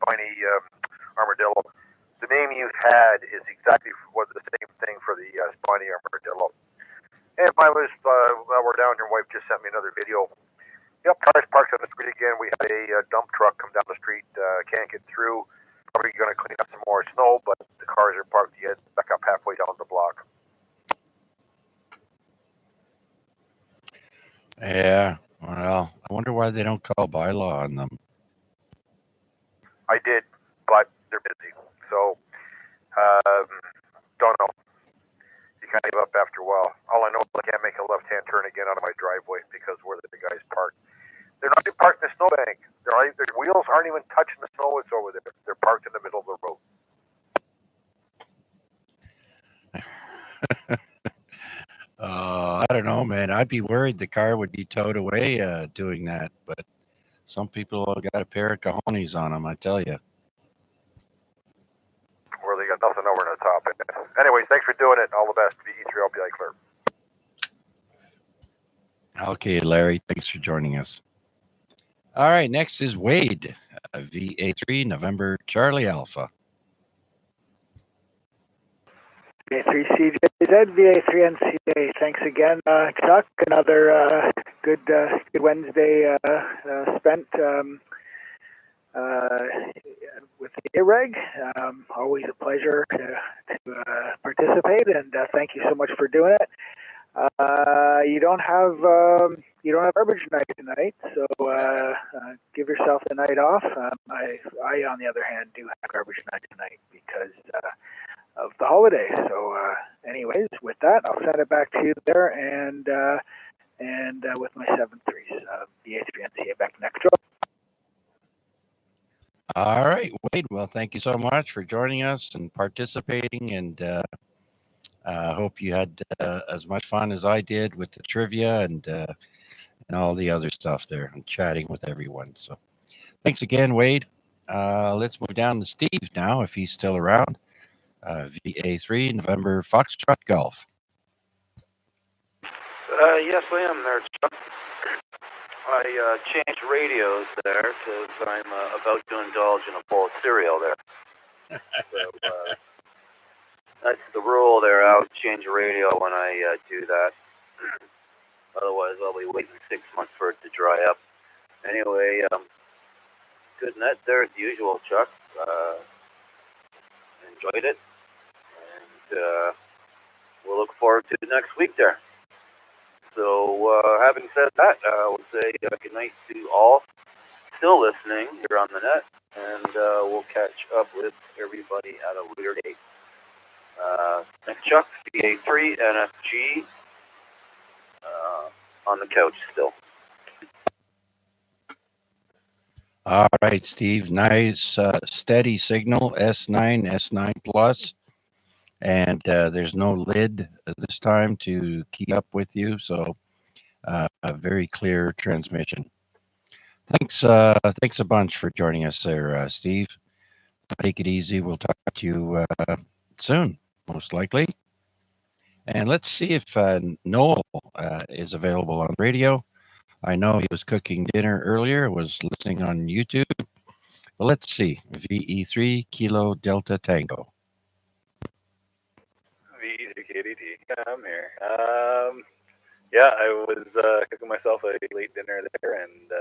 spiny armadillo. The name you had is exactly was the same thing for the spiny armadillo. And I was, while we're down here, wife just sent me another video. Yep, cars parked on the street again. We had a dump truck come down the street, can't get through. Probably going to clean up some more snow, but the cars are parked yet back up halfway down the block. Yeah, well, I wonder why they don't call bylaw on them. I did, but they're busy. So, don't know. You kind of give up after a while. All I know is I can't make a left-hand turn again out of my driveway because where the guys parked. They're not even parked in the snowbank. Their wheels aren't even touching the snow that's over there. They're parked in the middle of the road. I don't know, man. I'd be worried the car would be towed away doing that, but some people have got a pair of cojones on them, I tell you. Where they got nothing over the top. Anyways, thanks for doing it. All the best. VE3LPI clear. Okay, Larry, thanks for joining us. All right, next is Wade, VA3 November Charlie Alpha. VA3 CJZ, VA3 NCA. Thanks again, Chuck. Another good Wednesday spent with the AREG. Always a pleasure to participate, and thank you so much for doing it. You don't have garbage night tonight, so give yourself the night off. I, on the other hand, do have garbage night tonight because of the holiday. So, anyways, with that, I'll send it back to you there, and with my 7.3s, VA3 NCA back next row. All right, Wade. Well, thank you so much for joining us and participating, and hope you had as much fun as I did with the trivia and all the other stuff there and chatting with everyone. So, thanks again, Wade. Let's move down to Steve now, if he's still around. VA3 November Foxtrot Golf. Yes, I am there, Chuck. I changed radios there because I'm about to indulge in a bowl of cereal there. So that's the rule there. I'll change the radio when I do that. Otherwise, I'll be waiting 6 months for it to dry up. Anyway, good net there as usual, Chuck. Enjoyed it. And we'll look forward to next week there. So, having said that, I would say good night to all still listening here on the net, and we'll catch up with everybody at a later date. Thanks, Chuck, VA3, NFG, on the couch still. All right, Steve. Nice, steady signal, S9, S9 Plus. And there's no lid this time to keep up with you, so a very clear transmission. Thanks a bunch for joining us there, Steve. Take it easy. We'll talk to you soon, most likely. And let's see if Noel is available on radio. I know he was cooking dinner earlier, was listening on YouTube. But let's see, VE3 Kilo Delta Tango. VE3KDT, I'm here. Yeah, I was cooking myself a late dinner there, and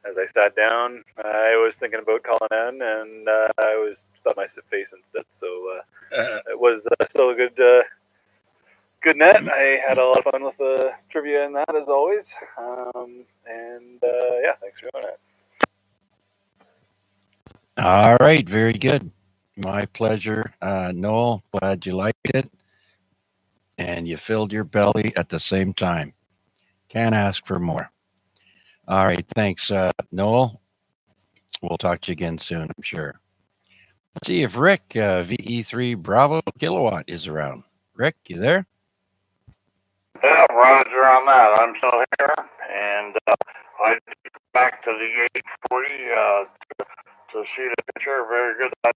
as I sat down, I was thinking about calling in, and I was stuck my face instead. So it was still a good net. I had a lot of fun with the trivia and that, as always. And yeah, thanks for doing it. All right, very good. My pleasure, Noel. Glad you liked it, and you filled your belly at the same time. Can't ask for more. All right, thanks, Noel. We'll talk to you again soon, I'm sure. Let's see if Rick, VE3 Bravo Kilowatt, is around. Rick, you there? Yeah, Roger on that. I'm still here, and I back to the 840 to see the picture. Very good. That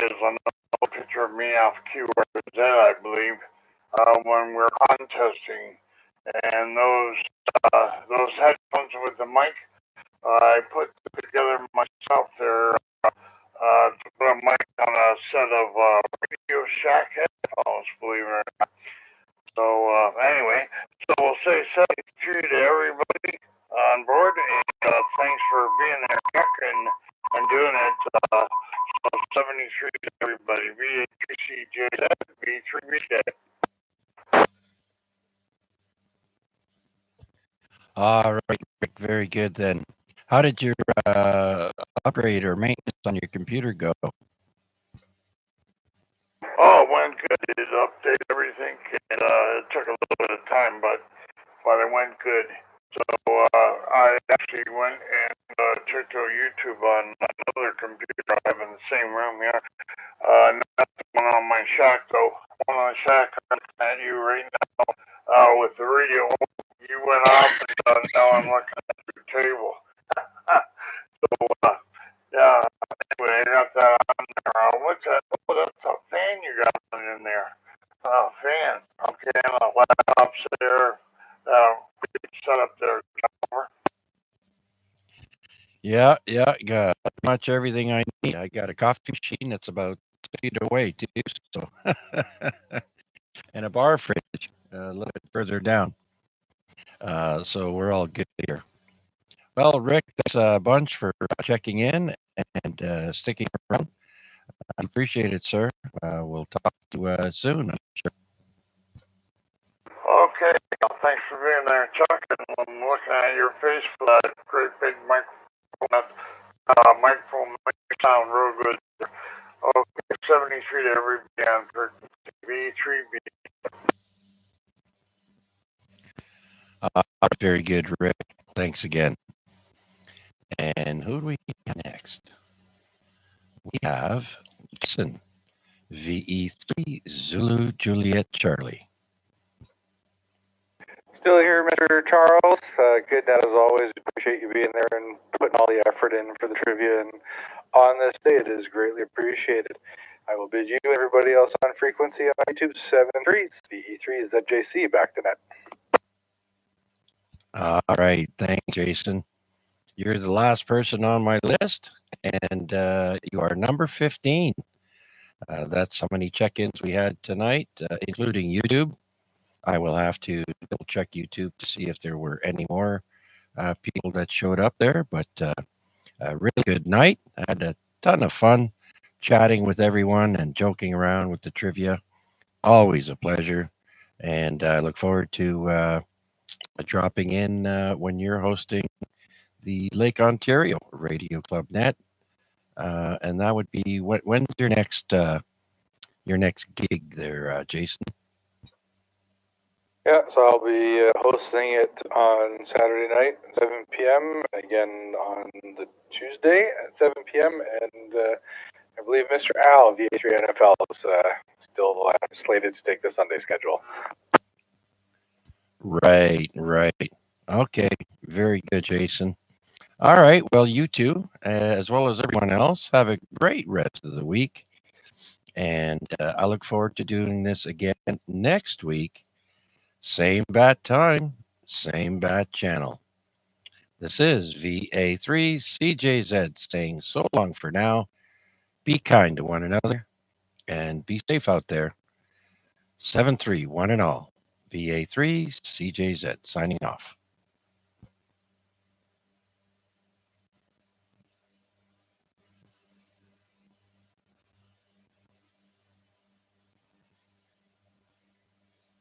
is another picture of me off QRZ, I believe, when we're contesting. And those headphones with the mic, I put together myself there to put a mic on a set of Radio Shack headphones, believe it or not. So anyway, so we'll say 73 to everybody on board, and thanks for being there, Chuck, and doing it. So 73 to everybody. VA3CJZ, V3BJ. All right, Rick, very good then. How did your upgrade or maintenance on your computer go? Oh, it went good. It updated everything, and it took a little bit of time, but it went good. So I actually went and checked out YouTube on another computer I have in the same room here. Not the one on my shack, though. One on the shack at you right now with the radio. You went off, and now I'm looking at your table. So, yeah, anyway, I got that on there. What's that? Yeah, got pretty much everything I need. I got a coffee machine that's about 6 feet away too, so and a bar fridge a little bit further down. So we're all good here. Well, Rick, thanks a bunch for checking in and sticking around. I appreciate it, sir. We'll talk to you soon. I'm sure. Okay, well, thanks for being there, Chuck. And I'm looking at your face for that great big microphone. That microphone makes me sound real good. Okay, 73 to every band for V3B. Very good, Rick. Thanks again. And who do we have next? We have Jason, VE3 Zulu Juliet Charlie. Still here, Mr. Charles. Good as always. Appreciate you being there and putting all the effort in for the trivia. And on this day, it is greatly appreciated. I will bid you and everybody else on frequency on YouTube 73. VE3 is ZJC. Back to net. All right. Thanks, Jason. You're the last person on my list, and you are number 15. That's how many check-ins we had tonight, including YouTube. I will have to double check YouTube to see if there were any more people that showed up there, but a really good night. I had a ton of fun chatting with everyone and joking around with the trivia. Always a pleasure. And I look forward to dropping in when you're hosting the Lake Ontario Radio Club Net. And that would be when's your next gig there, Jason? Yeah, so I'll be hosting it on Saturday night at 7 p.m. Again on the Tuesday at 7 p.m. And I believe Mr. Al, VA3 NFL, is still slated to take the Sunday schedule. Right. Okay, very good, Jason. All right, well, you two, as well as everyone else, have a great rest of the week. And I look forward to doing this again next week. Same bat time, same bat channel. This is VA3CJZ saying so long for now. Be kind to one another and be safe out there. 7-3, one and all. VA3CJZ signing off.